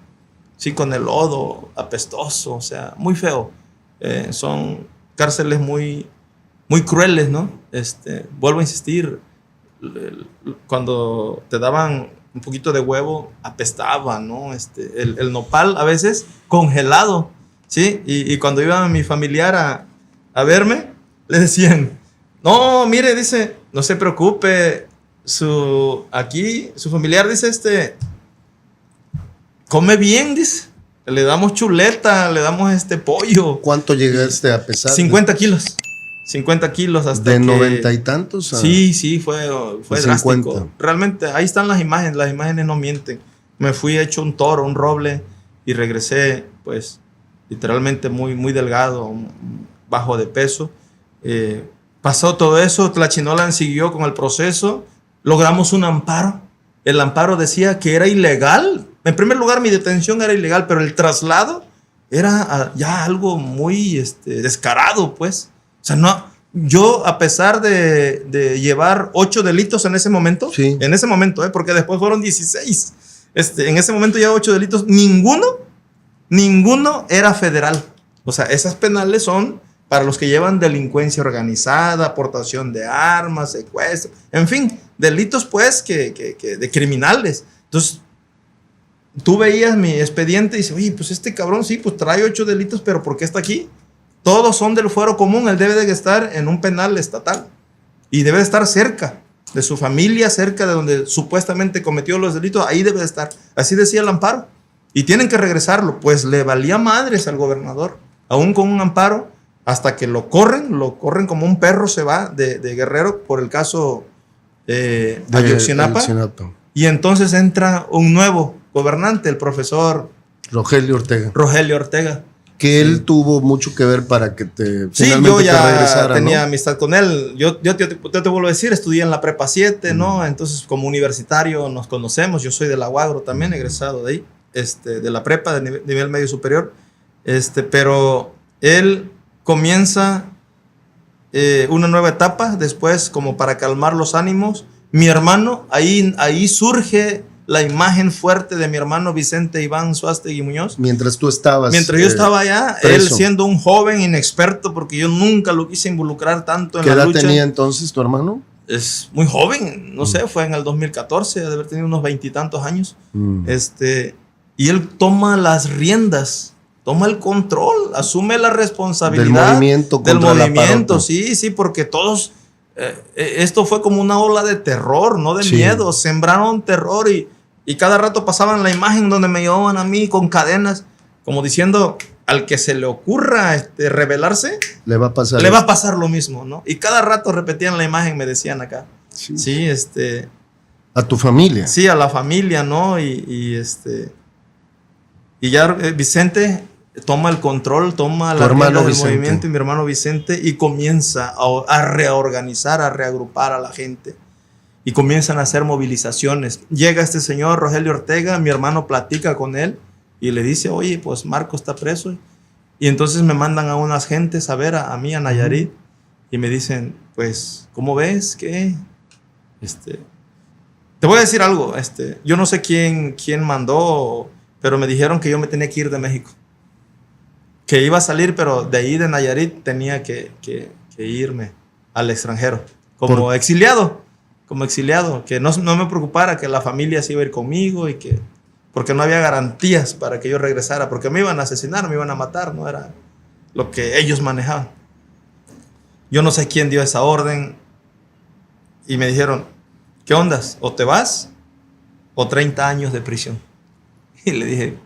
Sí, con el lodo apestoso, o sea, muy feo. Son cárceles muy crueles, ¿no? Vuelvo a insistir, cuando te daban un poquito de huevo, apestaba, ¿no? El nopal a veces congelado, ¿sí? Y cuando iba mi familiar a verme, le decían, no, mire, dice, no se preocupe, su familiar dice, come bien, dice, le damos chuleta, le damos pollo. ¿Cuánto llegaste a pesar? 50 kilos. 50 kilos hasta ¿De 90 y tantos? Sí, fue drástico. 50. Realmente, ahí están las imágenes no mienten. Me fui hecho un toro, un roble, y regresé, pues, literalmente muy delgado, bajo de peso. Pasó todo eso, Tlachinolan siguió con el proceso, logramos un amparo. El amparo decía que era ilegal. En primer lugar, mi detención era ilegal, pero el traslado era ya algo muy descarado, pues. O sea, no, yo a pesar de llevar 8 delitos en ese momento, sí. En ese momento, porque después fueron 16, en ese momento ya 8 delitos, ninguno era federal. O sea, esas penales son para los que llevan delincuencia organizada, aportación de armas, secuestro, en fin, delitos pues que de criminales. Entonces, tú veías mi expediente y dices, oye, pues este cabrón sí, pues trae 8 delitos, pero ¿por qué está aquí? Todos son del fuero común, él debe de estar en un penal estatal y debe de estar cerca de su familia, cerca de donde supuestamente cometió los delitos, ahí debe de estar. Así decía el amparo. Y tienen que regresarlo. Pues le valía madres al gobernador, aún con un amparo, hasta que lo corren como un perro se va de Guerrero por el caso Ayotzinapa. Y entonces entra un nuevo gobernante, el profesor Rogelio Ortega. Que él tuvo mucho que ver para que finalmente yo ya te regresara, tenía ¿no? amistad con él. Yo te vuelvo a decir, estudié en la prepa 7, ¿no? Entonces, como universitario nos conocemos. Yo soy de la UAGRO también, egresado de ahí, de la prepa de nivel medio superior. Pero él comienza una nueva etapa después, como para calmar los ánimos. Mi hermano, ahí surge la imagen fuerte de mi hermano Vicente Iván Suástegui Muñoz. Mientras tú estabas. Mientras yo estaba allá, preso. él siendo un joven inexperto, porque yo nunca lo quise involucrar tanto en la lucha. ¿Qué edad tenía entonces tu hermano? Es muy joven, no sé, fue en el 2014, de haber tenido unos 20 y tantos años. Y él toma las riendas, toma el control, asume la responsabilidad del movimiento. Sí, porque todos... esto fue como una ola de terror, no de miedo. Sembraron terror y cada rato pasaban la imagen donde me llevaban a mí con cadenas, como diciendo, al que se le ocurra rebelarse, le va a pasar lo mismo, ¿no? Y cada rato repetían la imagen, me decían acá. Sí, a tu familia. Sí, a la familia, ¿no? Y ya Vicente toma el control, toma la rienda del movimiento, y mi hermano Vicente, y comienza a reorganizar, a reagrupar a la gente. Y comienzan a hacer movilizaciones. Llega este señor Rogelio Ortega, mi hermano platica con él y le dice, oye, pues Marco está preso. Y entonces me mandan a unas gentes a ver a mí, a Nayarit, y me dicen, pues, ¿cómo ves? ¿Qué? Te voy a decir algo, yo no sé quién mandó, pero me dijeron que yo me tenía que ir de México. Que iba a salir, pero de ahí de Nayarit tenía que irme al extranjero, como exiliado, que no me preocupara que la familia se iba a ir conmigo porque no había garantías para que yo regresara, porque me iban a asesinar, me iban a matar, no era lo que ellos manejaban. Yo no sé quién dio esa orden y me dijeron, ¿qué ondas? ¿O te vas o 30 años de prisión? Y le dije,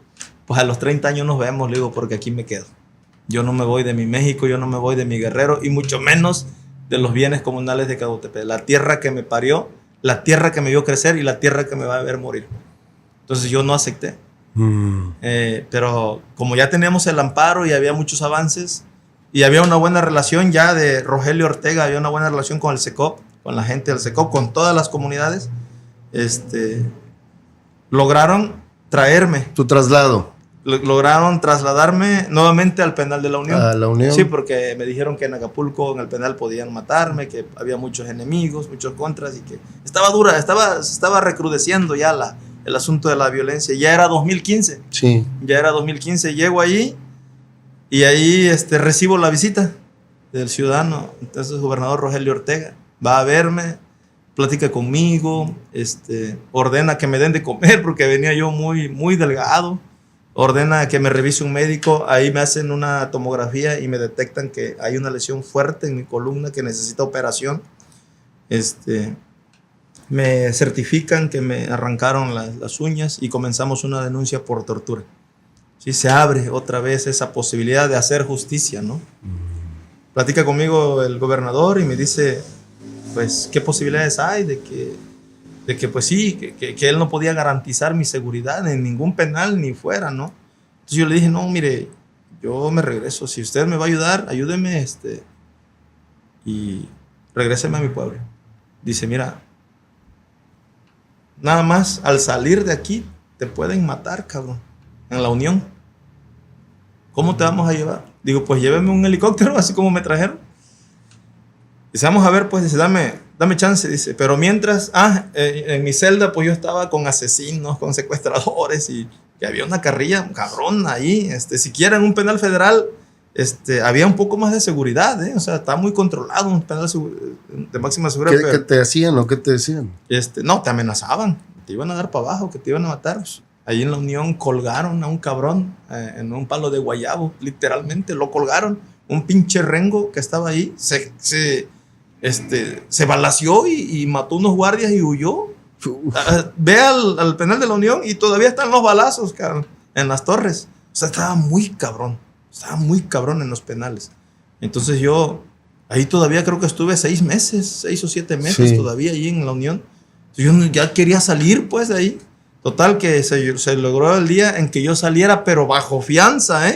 pues a los 30 años nos vemos, le digo, porque aquí me quedo. Yo no me voy de mi México, yo no me voy de mi Guerrero, y mucho menos de los bienes comunales de Cautepec. La tierra que me parió, la tierra que me vio crecer y la tierra que me va a ver morir. Entonces yo no acepté. Pero como ya teníamos el amparo y había muchos avances, y había una buena relación ya de Rogelio Ortega, había una buena relación con el SECOP, con la gente del SECOP, con todas las comunidades, lograron traerme. Tu traslado. Lograron trasladarme nuevamente al penal de la Unión. ¿A la Unión? Sí, porque me dijeron que en Acapulco, en el penal, podían matarme, que había muchos enemigos, muchos contras, y que estaba dura, estaba recrudeciendo ya el asunto de la violencia. Ya era 2015. Sí. Ya era 2015. Llego allí y ahí recibo la visita del ciudadano. Entonces el gobernador Rogelio Ortega va a verme, platica conmigo, ordena que me den de comer porque venía yo muy, muy delgado. Ordena que me revise un médico, ahí me hacen una tomografía y me detectan que hay una lesión fuerte en mi columna que necesita operación. Me certifican que me arrancaron las uñas y comenzamos una denuncia por tortura. Sí, se abre otra vez esa posibilidad de hacer justicia, ¿no? Platica conmigo el gobernador y me dice, pues, ¿qué posibilidades hay de que pues sí, que él no podía garantizar mi seguridad en ningún penal ni fuera, ¿no? Entonces yo le dije, no, mire, yo me regreso. Si usted me va a ayudar, ayúdeme, y regréseme a mi pueblo. Dice, mira, nada más al salir de aquí te pueden matar, cabrón, en la Unión. ¿Cómo te vamos a llevar? Digo, pues lléveme un helicóptero, así como me trajeron. Dice, vamos a ver, pues, dice, dame chance, dice. Pero mientras, en mi celda, pues yo estaba con asesinos, con secuestradores, y que había una carrilla cabrón ahí. Siquiera en un penal federal, había un poco más de seguridad, O sea, está muy controlado, un penal de máxima seguridad. ¿Qué te hacían o qué te decían? No, te amenazaban, te iban a dar para abajo, que te iban a matar. ahí en la Unión colgaron a un cabrón en un palo de guayabo, literalmente lo colgaron. Un pinche rengo que estaba ahí se balaceó y mató unos guardias y huyó. Ve al penal de la Unión y todavía están los balazos, cabrón, en las torres. O sea, estaba muy cabrón en los penales. Entonces yo ahí todavía creo que estuve 6 o 7 meses todavía ahí en la Unión. Yo ya quería salir pues de ahí. Total que se logró el día en que yo saliera, pero bajo fianza,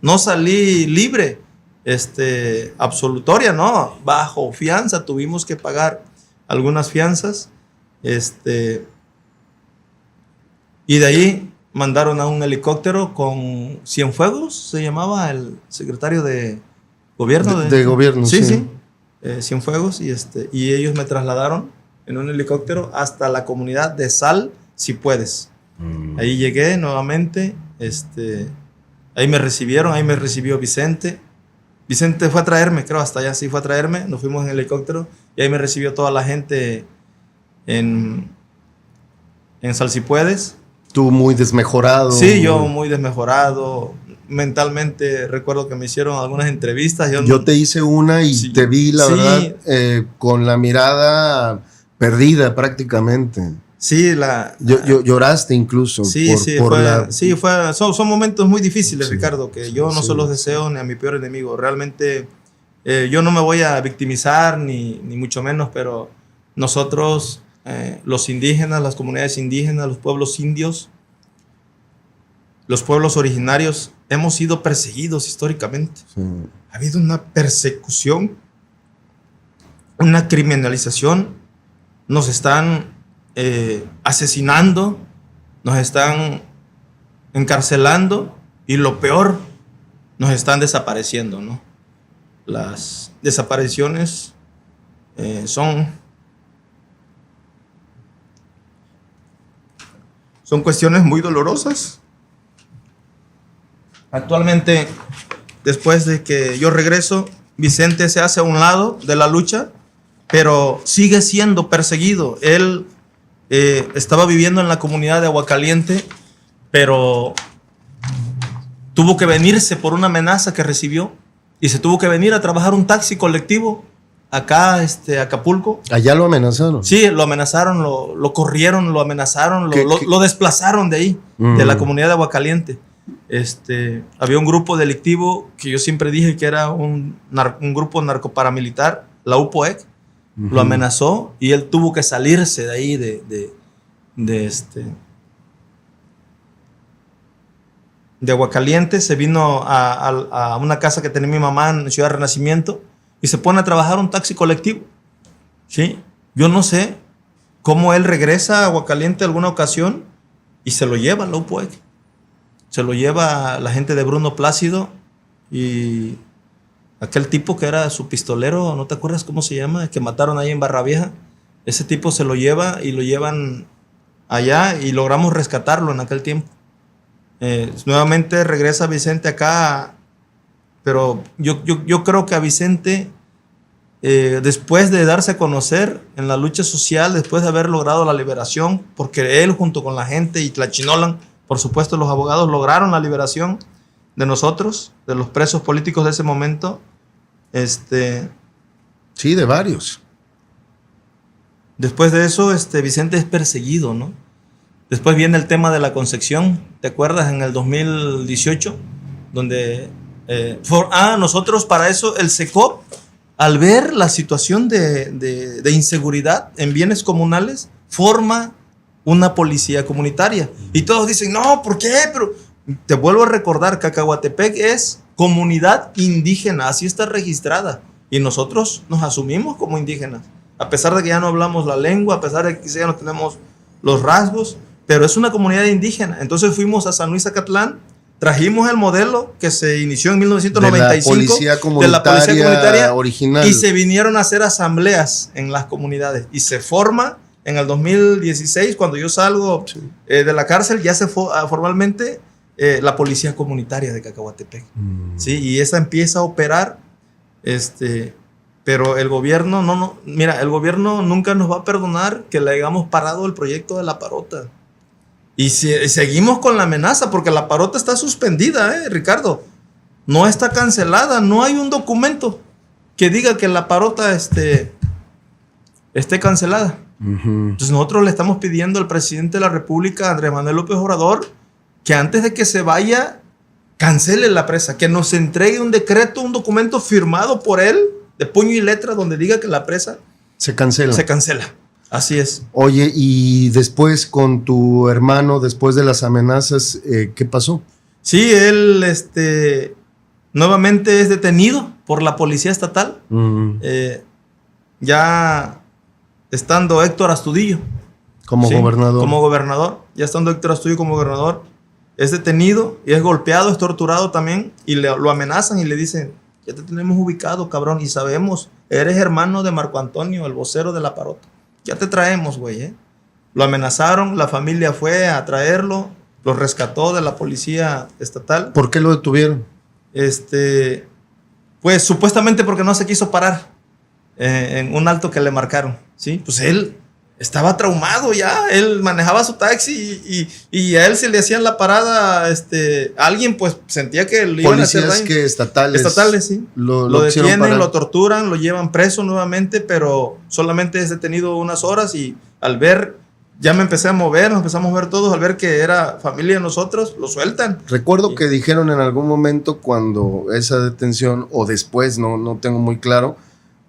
no salí libre, absolutoria, no, bajo fianza. Tuvimos que pagar algunas fianzas, y de ahí mandaron a un helicóptero con Cienfuegos, se llamaba el secretario de gobierno. De gobierno, sí. Cienfuegos, y ellos me trasladaron en un helicóptero hasta la comunidad de Sal, Si Puedes. Ahí llegué nuevamente, ahí me recibieron, ahí me recibió Vicente. Vicente fue a traerme, creo, hasta allá sí fue a traerme, nos fuimos en helicóptero y ahí me recibió toda la gente en Sal Si Puedes. Tú muy desmejorado. Sí, yo muy desmejorado. Mentalmente recuerdo que me hicieron algunas entrevistas. Yo te hice una y te vi, la verdad, con la mirada perdida prácticamente. Sí, lloraste incluso. Son momentos muy difíciles, Ricardo, que yo no se los deseo ni a mi peor enemigo. Realmente yo no me voy a victimizar ni mucho menos, pero nosotros, los indígenas, las comunidades indígenas, los pueblos indios, los pueblos originarios, hemos sido perseguidos históricamente. Sí. Ha habido una persecución, una criminalización. Nos están asesinando, nos están encarcelando y lo peor, nos están desapareciendo, ¿no? Las desapariciones son cuestiones muy dolorosas. Actualmente, después de que yo regreso, Vicente se hace a un lado de la lucha, pero sigue siendo perseguido. Él estaba viviendo en la comunidad de Aguacaliente, pero tuvo que venirse por una amenaza que recibió y se tuvo que venir a trabajar un taxi colectivo acá, Acapulco. ¿Allá lo amenazaron? Sí, lo amenazaron, lo corrieron, lo amenazaron, lo desplazaron de ahí, de la comunidad de Aguacaliente. Había un grupo delictivo que yo siempre dije que era un grupo narcoparamilitar, la UPOEC. Lo amenazó y él tuvo que salirse de ahí, de Aguacaliente. Se vino a una casa que tenía mi mamá en Ciudad Renacimiento y se pone a trabajar un taxi colectivo. ¿Sí? Yo no sé cómo él regresa a Aguacaliente alguna ocasión y se lo lleva a la UPOEC. Se lo lleva la gente de Bruno Plácido y aquel tipo que era su pistolero, ¿no te acuerdas cómo se llama? Que mataron ahí en Barra Vieja. Ese tipo se lo lleva y lo llevan allá y logramos rescatarlo en aquel tiempo. Nuevamente regresa Vicente acá, pero yo creo que a Vicente, después de darse a conocer en la lucha social, después de haber logrado la liberación, porque él junto con la gente y Tlachinolan, por supuesto los abogados, lograron la liberación de nosotros, de los presos políticos de ese momento. Sí, de varios. Después de eso, Vicente es perseguido, ¿no? Después viene el tema de la Concepción, ¿te acuerdas? En el 2018, donde nosotros para eso, el SECOP, al ver la situación de inseguridad en bienes comunales, forma una policía comunitaria. Y todos dicen, no, ¿por qué? Pero te vuelvo a recordar, Cacahuatepec es comunidad indígena, así está registrada. Y nosotros nos asumimos como indígenas, a pesar de que ya no hablamos la lengua, a pesar de que ya no tenemos los rasgos, pero es una comunidad indígena. Entonces fuimos a San Luis Acatlán, trajimos el modelo que se inició en 1995 de la policía comunitaria original, y se vinieron a hacer asambleas en las comunidades y se forma en el 2016, cuando yo salgo de la cárcel, ya se formalmente la policía comunitaria de Cacahuatepec. ¿Sí? Y esa empieza a operar, pero el gobierno el gobierno nunca nos va a perdonar que le hayamos parado el proyecto de La Parota. Y seguimos con la amenaza porque la parota está suspendida, Ricardo. No está cancelada, no hay un documento que diga que la parota esté cancelada. Entonces nosotros le estamos pidiendo al presidente de la República, Andrés Manuel López Obrador, que antes de que se vaya, cancele la presa, que nos entregue un decreto, un documento firmado por él, de puño y letra, donde diga que la presa se cancela. Se cancela. Así es. Oye, y después con tu hermano, después de las amenazas, ¿qué pasó? Sí, él nuevamente es detenido por la policía estatal. Ya estando Héctor Astudillo. Como gobernador. Como gobernador. Ya estando Héctor Astudillo como gobernador. Es detenido y es golpeado, es torturado también. Y lo amenazan y le dicen, ya te tenemos ubicado, cabrón. Y sabemos, eres hermano de Marco Antonio, el vocero de la parota. Ya te traemos, güey, Lo amenazaron, la familia fue a traerlo, lo rescató de la policía estatal. ¿Por qué lo detuvieron? Pues supuestamente porque no se quiso parar en un alto que le marcaron, ¿sí? Pues él estaba traumado ya, él manejaba su taxi y a él se le hacían la parada, alguien pues sentía que lo iban a hacer daño. Policías que estatales. Estatales, sí. Lo detienen, parar. Lo torturan, lo llevan preso nuevamente, pero solamente es detenido unas horas y al ver, ya me empecé a mover, nos empezamos a mover todos, al ver que era familia de nosotros, lo sueltan. Recuerdo que dijeron en algún momento cuando esa detención, o después, no tengo muy claro,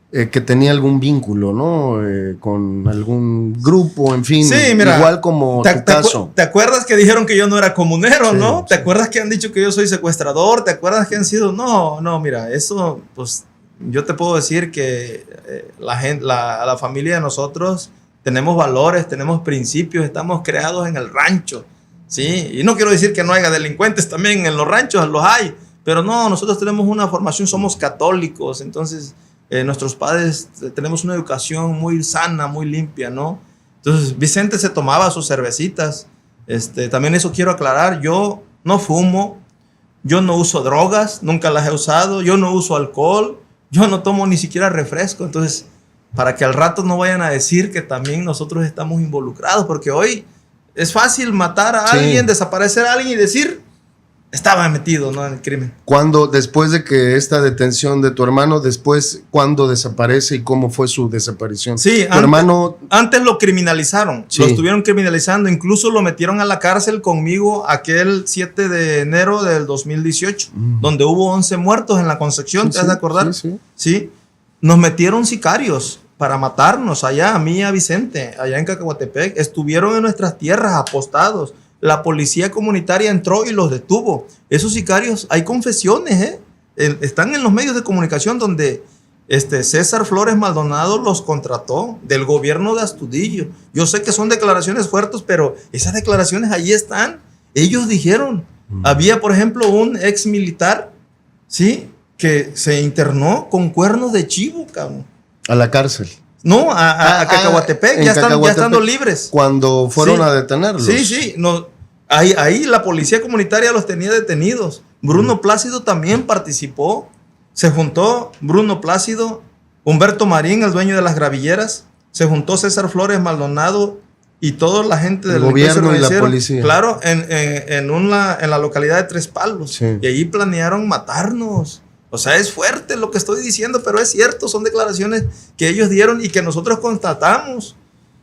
que tenía algún vínculo, ¿no? Con algún grupo, en fin. Sí, mira, igual como tu caso. ¿Te acuerdas que dijeron que yo no era comunero, no? Sí. ¿Te acuerdas que han dicho que yo soy secuestrador? ¿Te acuerdas que han sido? No, mira, eso, pues, yo te puedo decir que la familia de nosotros tenemos valores, tenemos principios, estamos creados en el rancho, ¿sí? Y no quiero decir que no haya delincuentes también en los ranchos, los hay, pero no, nosotros tenemos una formación, somos católicos, entonces nuestros padres tenemos una educación muy sana, muy limpia, ¿no? Entonces Vicente se tomaba sus cervecitas, también eso quiero aclarar, yo no fumo, yo no uso drogas, nunca las he usado, yo no uso alcohol, yo no tomo ni siquiera refresco, entonces para que al rato no vayan a decir que también nosotros estamos involucrados, porque hoy es fácil matar a alguien, desaparecer a alguien y decir, estaba metido, ¿no?, en el crimen. ¿Cuándo, después de que esta detención de tu hermano, después, cuándo desaparece y cómo fue su desaparición? Sí, antes lo criminalizaron, sí. Lo estuvieron criminalizando, incluso lo metieron a la cárcel conmigo aquel 7 de enero del 2018, donde hubo 11 muertos en la Concepción, ¿te has de acordar? Sí. Nos metieron sicarios para matarnos allá, a mí y a Vicente, allá en Cacahuatepec. Estuvieron en nuestras tierras apostados. La policía comunitaria entró y los detuvo. Esos sicarios, hay confesiones, están en los medios de comunicación donde César Flores Maldonado los contrató del gobierno de Astudillo. Yo sé que son declaraciones fuertes, pero esas declaraciones ahí están. Ellos dijeron, había por ejemplo un ex militar, ¿sí?, que se internó con cuernos de chivo, cabrón. A la cárcel. No, a Cacahuatepec, ya estando libres. Cuando fueron a detenerlos. Sí. No, ahí la policía comunitaria los tenía detenidos. Bruno Plácido también participó. Se juntó Bruno Plácido, Humberto Marín, el dueño de las gravilleras. Se juntó César Flores Maldonado y toda la gente del gobierno y la policía. Claro, en la localidad de Tres Palos. Sí. Y ahí planearon matarnos. O sea, es fuerte lo que estoy diciendo, pero es cierto, son declaraciones que ellos dieron y que nosotros constatamos,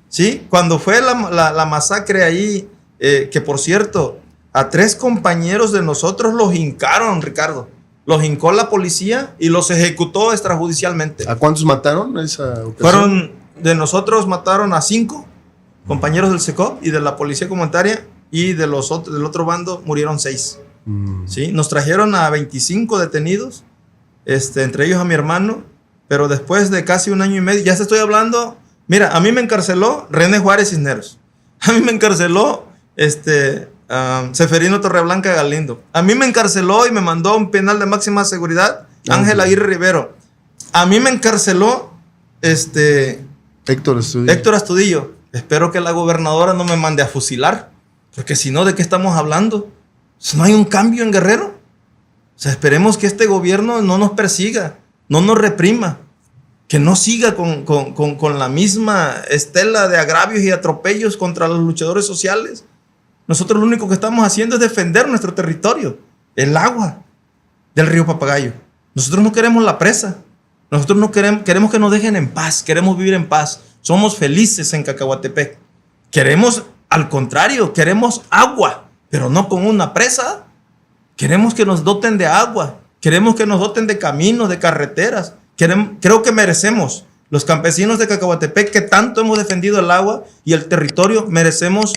¿sí? Cuando fue la masacre ahí, que por cierto, a 3 compañeros de nosotros los hincaron, Ricardo. Los hincó la policía y los ejecutó extrajudicialmente. ¿A cuántos mataron esa ocasión? De nosotros mataron a 5 compañeros del SECOP y de la policía comunitaria, y del otro bando murieron 6. ¿Sí? Nos trajeron a 25 detenidos. Entre ellos a mi hermano, pero después de casi 1 año y medio, ya te estoy hablando, mira, a mí me encarceló René Juárez Cisneros, a mí me encarceló Seferino Torreblanca Galindo, a mí me encarceló y me mandó a un penal de máxima seguridad Ángel Aguirre Rivero, a mí me encarceló Héctor Astudillo. Espero que la gobernadora no me mande a fusilar, porque si no, ¿de qué estamos hablando? No hay un cambio en Guerrero. O sea, esperemos que este gobierno no nos persiga, no nos reprima, que no siga con la misma estela de agravios y atropellos contra los luchadores sociales. Nosotros lo único que estamos haciendo es defender nuestro territorio, el agua del río Papagayo. Nosotros no queremos la presa. Nosotros no queremos que nos dejen en paz. Queremos vivir en paz. Somos felices en Cacahuatepec. Queremos, al contrario, queremos agua, pero no con una presa. Queremos que nos doten de agua. Queremos que nos doten de caminos, de carreteras. Creo que merecemos, los campesinos de Cacahuatepec, que tanto hemos defendido el agua y el territorio, merecemos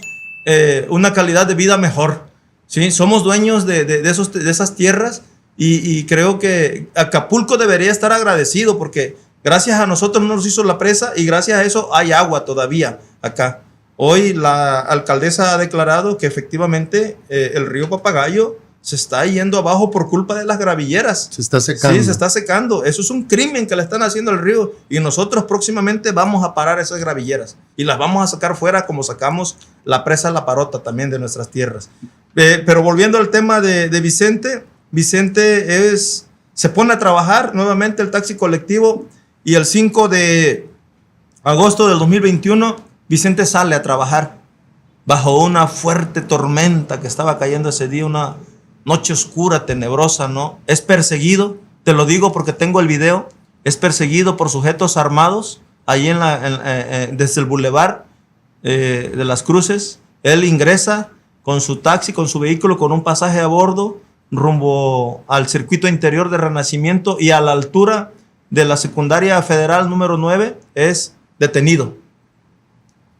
una calidad de vida mejor. ¿Sí? Somos dueños de esas tierras y creo que Acapulco debería estar agradecido porque gracias a nosotros no nos hizo la presa y gracias a eso hay agua todavía acá. Hoy la alcaldesa ha declarado que efectivamente el río Papagayo se está yendo abajo por culpa de las gravilleras. Se está secando. Sí, se está secando. Eso es un crimen que le están haciendo al río y nosotros próximamente vamos a parar esas gravilleras y las vamos a sacar fuera como sacamos la presa La Parota también de nuestras tierras. Pero volviendo al tema de Vicente, Vicente se pone a trabajar nuevamente el taxi colectivo y el 5 de agosto del 2021 Vicente sale a trabajar bajo una fuerte tormenta que estaba cayendo ese día, una noche oscura, tenebrosa, ¿no? Es perseguido, te lo digo porque tengo el video, es perseguido por sujetos armados ahí desde el bulevar de las Cruces. Él ingresa con su taxi, con su vehículo, con un pasaje a bordo, rumbo al circuito interior de Renacimiento y a la altura de la secundaria federal número 9 es detenido.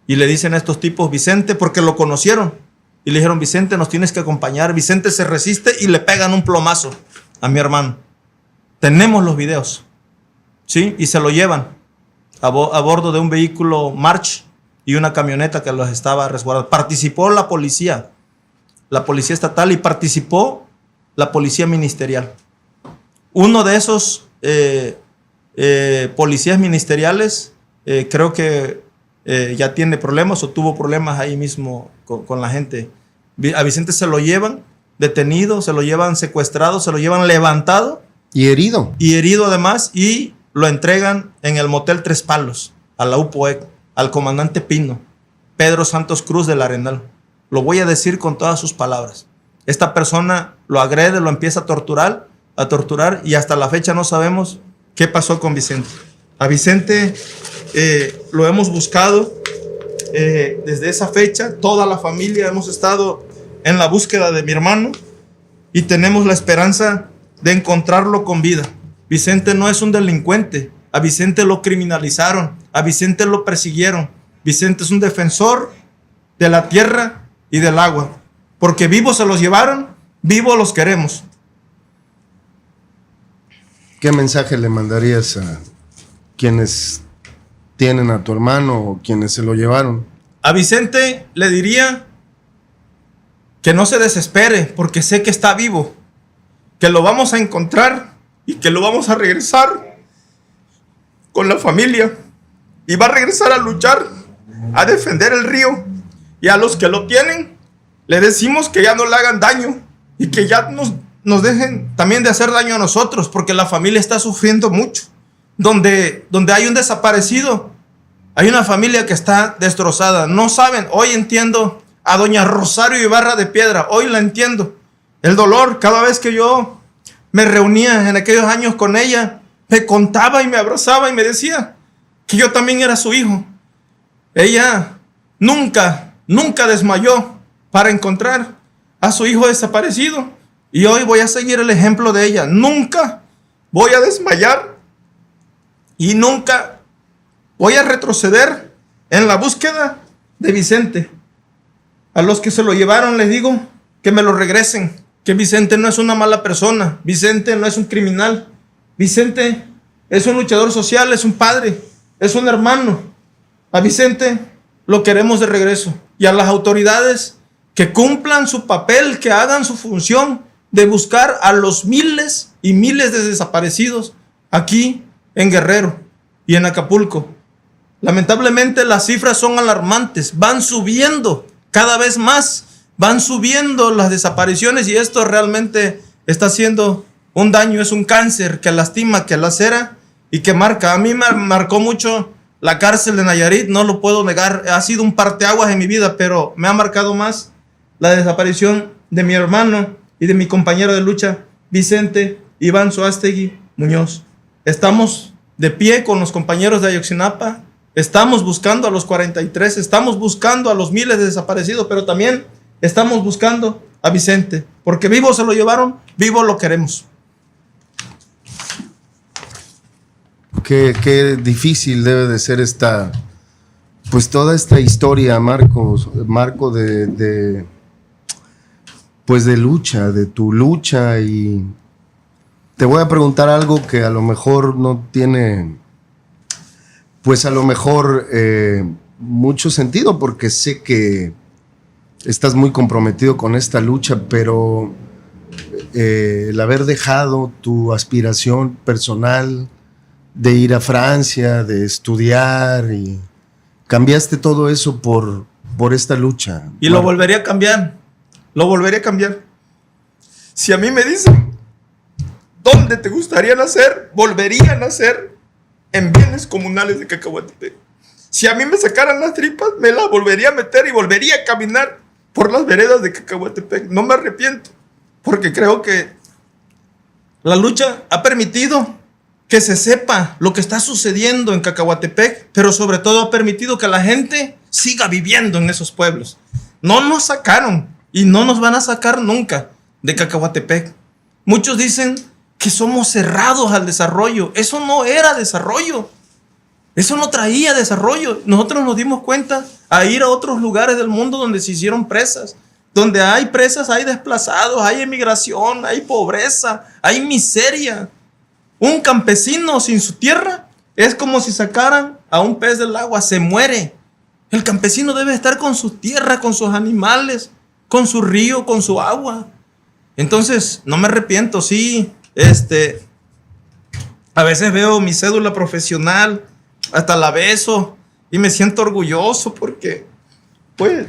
Y le dicen a estos tipos, Vicente, porque lo conocieron. Y le dijeron, Vicente, nos tienes que acompañar. Vicente se resiste y le pegan un plomazo a mi hermano. Tenemos los videos. ¿Sí? Y se lo llevan a bordo de un vehículo March y una camioneta que los estaba resguardando. Participó la policía estatal y participó la policía ministerial. Uno de esos policías ministeriales creo que ya tiene problemas o tuvo problemas ahí mismo con la gente. A Vicente se lo llevan detenido, se lo llevan secuestrado, se lo llevan levantado. Y herido. Y herido además, y lo entregan en el motel Tres Palos, a la UPOEC, al comandante Pino, Pedro Santos Cruz del Arenal. Lo voy a decir con todas sus palabras. Esta persona lo agrede, lo empieza a torturar y hasta la fecha no sabemos qué pasó con Vicente. A Vicente lo hemos buscado desde esa fecha. Toda la familia hemos estado en la búsqueda de mi hermano y tenemos la esperanza de encontrarlo con vida. Vicente no es un delincuente. A Vicente lo criminalizaron. A Vicente lo persiguieron. Vicente es un defensor de la tierra y del agua. Porque vivos se los llevaron, vivos los queremos. ¿Qué mensaje le mandarías a quienes tienen a tu hermano o quienes se lo llevaron? A Vicente le diría que no se desespere porque sé que está vivo, que lo vamos a encontrar y que lo vamos a regresar con la familia y va a regresar a luchar, a defender el río, y a los que lo tienen le decimos que ya no le hagan daño y que ya nos dejen también de hacer daño a nosotros porque la familia está sufriendo mucho. Donde hay un desaparecido, hay una familia que está destrozada. No saben, hoy entiendo a doña Rosario Ibarra de Piedra, hoy la entiendo. El dolor, cada vez que yo me reunía en aquellos años con ella, me contaba y me abrazaba y me decía que yo también era su hijo. Ella nunca desmayó para encontrar a su hijo desaparecido. Y hoy voy a seguir el ejemplo de ella. Nunca voy a desmayar y nunca voy a retroceder en la búsqueda de Vicente. A los que se lo llevaron les digo que me lo regresen, que Vicente no es una mala persona, Vicente no es un criminal, Vicente es un luchador social, es un padre, es un hermano. A Vicente lo queremos de regreso y a las autoridades que cumplan su papel, que hagan su función de buscar a los miles y miles de desaparecidos aquí en Guerrero y en Acapulco. Lamentablemente las cifras son alarmantes, van subiendo cada vez más, van subiendo las desapariciones y esto realmente está haciendo un daño, es un cáncer que lastima, que lacera y que marca. A mí me marcó mucho la cárcel de Nayarit, no lo puedo negar, ha sido un parteaguas en mi vida, pero me ha marcado más la desaparición de mi hermano y de mi compañero de lucha, Vicente Iván Suástegui Muñoz. Estamos de pie con los compañeros de Ayotzinapa, estamos buscando a los 43, estamos buscando a los miles de desaparecidos, pero también estamos buscando a Vicente, porque vivo se lo llevaron, vivo lo queremos. Qué difícil debe de ser pues toda esta historia, Marco, pues de lucha, de tu lucha. Y te voy a preguntar algo que a lo mejor no tiene, pues a lo mejor mucho sentido, porque sé que estás muy comprometido con esta lucha, pero el haber dejado tu aspiración personal de ir a Francia, de estudiar, y cambiaste todo eso por esta lucha. Y lo volvería a cambiar, lo volvería a cambiar. Si a mí me dicen, ¿dónde te gustaría nacer? Volvería a nacer en bienes comunales de Cacahuatepec. Si a mí me sacaran las tripas, me las volvería a meter y volvería a caminar por las veredas de Cacahuatepec. No me arrepiento, porque creo que la lucha ha permitido que se sepa lo que está sucediendo en Cacahuatepec, pero sobre todo ha permitido que la gente siga viviendo en esos pueblos. No nos sacaron y no nos van a sacar nunca de Cacahuatepec. Muchos dicen que somos cerrados al desarrollo. Eso no era desarrollo. Eso no traía desarrollo. Nosotros nos dimos cuenta a ir a otros lugares del mundo donde se hicieron presas. Donde hay presas, hay desplazados, hay emigración, hay pobreza, hay miseria. Un campesino sin su tierra es como si sacaran a un pez del agua, se muere. El campesino debe estar con su tierra, con sus animales, con su río, con su agua. Entonces, no me arrepiento, sí. A veces veo mi cédula profesional, hasta la beso y me siento orgulloso porque, pues,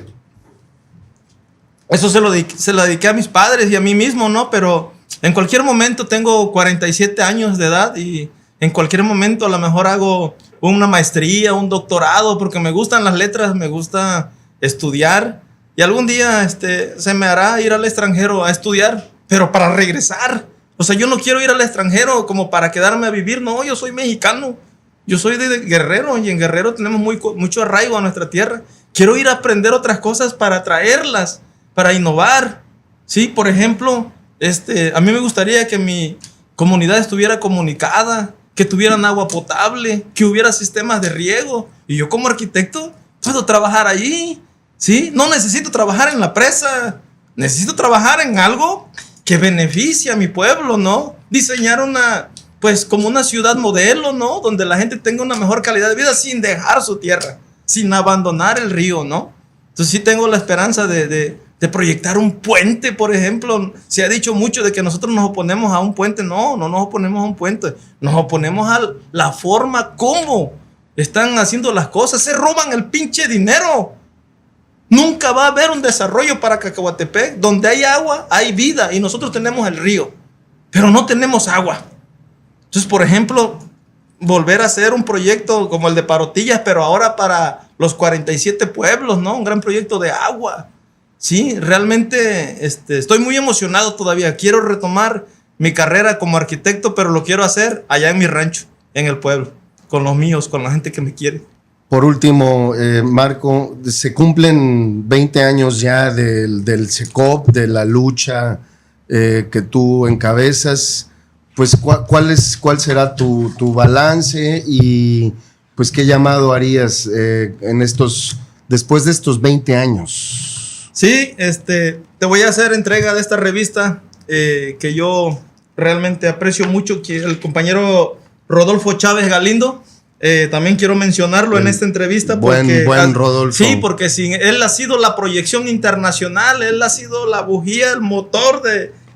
eso se lo dediqué a mis padres y a mí mismo, ¿no? Pero en cualquier momento tengo 47 años de edad y en cualquier momento a lo mejor hago una maestría, un doctorado, porque me gustan las letras, me gusta estudiar. Y algún día se me hará ir al extranjero a estudiar, pero para regresar. O sea, yo no quiero ir al extranjero como para quedarme a vivir. No, yo soy mexicano. Yo soy de Guerrero y en Guerrero tenemos mucho arraigo a nuestra tierra. Quiero ir a aprender otras cosas para traerlas, para innovar. Sí, por ejemplo, a mí me gustaría que mi comunidad estuviera comunicada, que tuvieran agua potable, que hubiera sistemas de riego. Y yo como arquitecto puedo trabajar allí. ¿Sí? No necesito trabajar en la presa. Necesito trabajar en algo que beneficie a mi pueblo, ¿no? Diseñar como una ciudad modelo, ¿no? Donde la gente tenga una mejor calidad de vida sin dejar su tierra, sin abandonar el río, ¿no? Entonces sí tengo la esperanza de proyectar un puente, por ejemplo. Se ha dicho mucho de que nosotros nos oponemos a un puente. No, no nos oponemos a un puente. Nos oponemos a la forma como están haciendo las cosas. Se roban el pinche dinero. Nunca va a haber un desarrollo para Cacahuatepec. Donde hay agua, hay vida. Y nosotros tenemos el río, pero no tenemos agua. Entonces, por ejemplo, volver a hacer un proyecto como el de Parotillas, pero ahora para los 47 pueblos, ¿no? Un gran proyecto de agua. Sí, realmente estoy muy emocionado todavía. Quiero retomar mi carrera como arquitecto, pero lo quiero hacer allá en mi rancho, en el pueblo, con los míos, con la gente que me quiere. Por último, Marco, se cumplen 20 años ya del CECOP, de la lucha que tú encabezas. Pues, ¿cuál será tu balance y pues qué llamado harías después de estos 20 años? Sí, te voy a hacer entrega de esta revista que yo realmente aprecio mucho, que el compañero Rodolfo Chávez Galindo. También quiero mencionarlo en esta entrevista. Buen Rodolfo. Sí, porque él ha sido la proyección internacional, él ha sido la bujía, el motor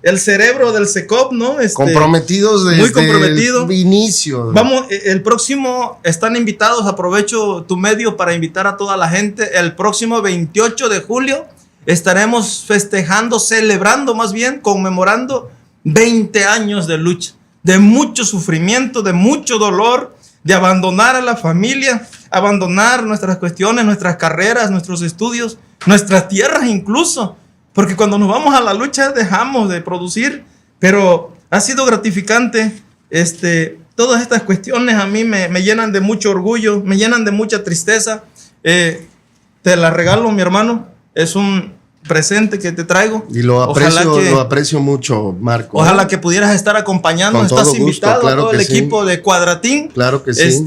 el cerebro del CECOP, ¿no? Comprometidos desde el inicio. Vamos, el próximo, están invitados, aprovecho tu medio para invitar a toda la gente. El próximo 28 de julio estaremos festejando, celebrando más bien, conmemorando 20 años de lucha, de mucho sufrimiento, de mucho dolor, de abandonar a la familia, abandonar nuestras cuestiones, nuestras carreras, nuestros estudios, nuestras tierras incluso, porque cuando nos vamos a la lucha dejamos de producir, pero ha sido gratificante. Todas estas cuestiones a mí me llenan de mucho orgullo, me llenan de mucha tristeza. Te la regalo, mi hermano, es un presente que te traigo. Y lo aprecio mucho, Marco. Ojalá que pudieras estar acompañando. Con Estás todo invitado gusto, claro a todo el que sí. equipo de Cuadratín. Claro que sí.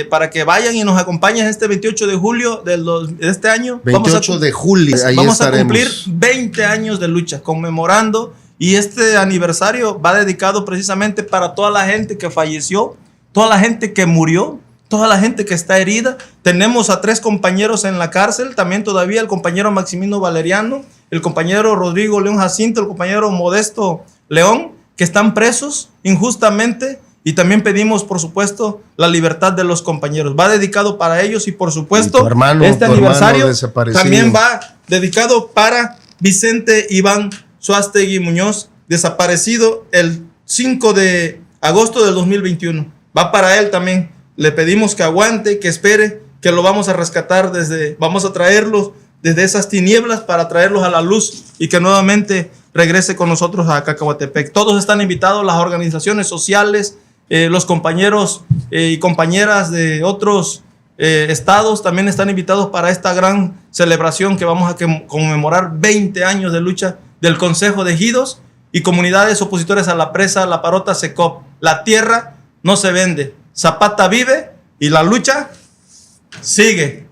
Para que vayan y nos acompañen este 28 de julio de este año. 28 de julio, ahí vamos estaremos. a cumplir 20 años de lucha, conmemorando. Y este aniversario va dedicado precisamente para toda la gente que falleció, toda la gente que murió, toda la gente que está herida. Tenemos a 3 compañeros en la cárcel, también todavía el compañero Maximino Valeriano, el compañero Rodrigo León Jacinto, el compañero Modesto León, que están presos injustamente. Y también pedimos, por supuesto, la libertad de los compañeros. Va dedicado para ellos y, por supuesto, este aniversario también va dedicado para Vicente Iván Suástegui Muñoz, desaparecido el 5 de agosto del 2021. Va para él también. Le pedimos que aguante, que espere, que lo vamos a rescatar vamos a traerlos desde esas tinieblas para traerlos a la luz y que nuevamente regrese con nosotros a Cacahuatepec. Todos están invitados, las organizaciones sociales, los compañeros y compañeras de otros estados también están invitados para esta gran celebración que vamos a conmemorar 20 años de lucha del Consejo de Ejidos y comunidades opositores a la presa La Parota Secop. La tierra no se vende, Zapata vive y la lucha sigue.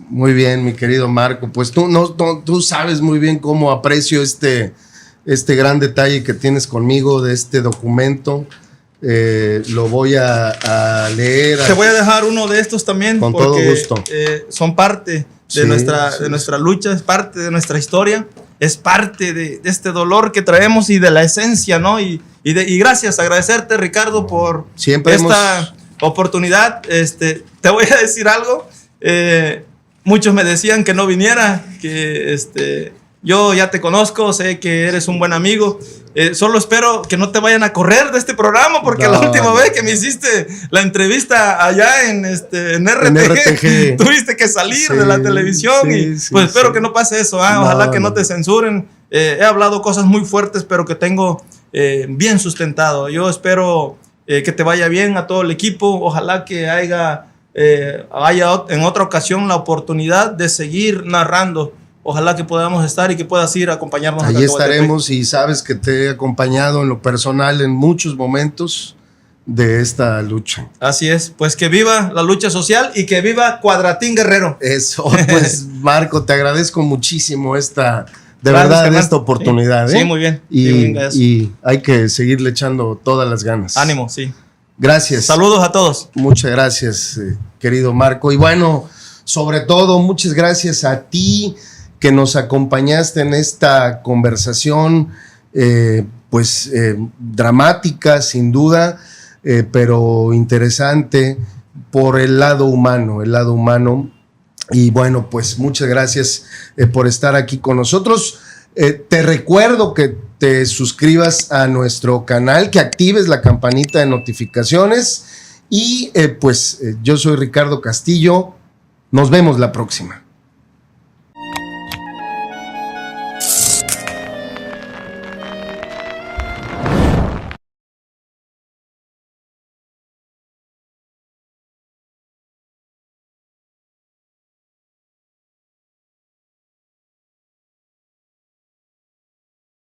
Muy bien, mi querido Marco, pues tú sabes muy bien cómo aprecio este gran detalle que tienes conmigo de este documento. Lo voy a leer. Te voy a dejar uno de estos también con porque todo gusto. Son parte de nuestra lucha, es parte de nuestra historia, es parte de este dolor que traemos y de la esencia, ¿no? Y gracias, agradecerte, Ricardo, por esta oportunidad. Te voy a decir algo. Muchos me decían que no viniera, que yo ya te conozco, sé que eres un buen amigo. Solo espero que no te vayan a correr de este programa, porque la última vez que me hiciste la entrevista allá en RTG, tuviste que salir de la televisión espero que no pase eso. Ojalá que no te censuren. He hablado cosas muy fuertes, pero que tengo bien sustentado. Yo espero que te vaya bien a todo el equipo. Ojalá que haya en otra ocasión la oportunidad de seguir narrando. Ojalá que podamos estar y que puedas ir a acompañarnos. Allí estaremos y sabes que te he acompañado en lo personal en muchos momentos de esta lucha. Así es, pues que viva la lucha social y que viva Cuadratín Guerrero. Eso, pues Marco, te agradezco muchísimo esta oportunidad. Sí, muy bien. Y hay que seguirle echando todas las ganas. Ánimo, sí. Gracias. Saludos a todos. Muchas gracias, querido Marco. Y bueno, sobre todo, muchas gracias a ti que nos acompañaste en esta conversación, dramática, sin duda, pero interesante por el lado humano. Y bueno, pues muchas gracias por estar aquí con nosotros. Te recuerdo que te suscribas a nuestro canal, que actives la campanita de notificaciones y yo soy Ricardo Castillo. Nos vemos la próxima.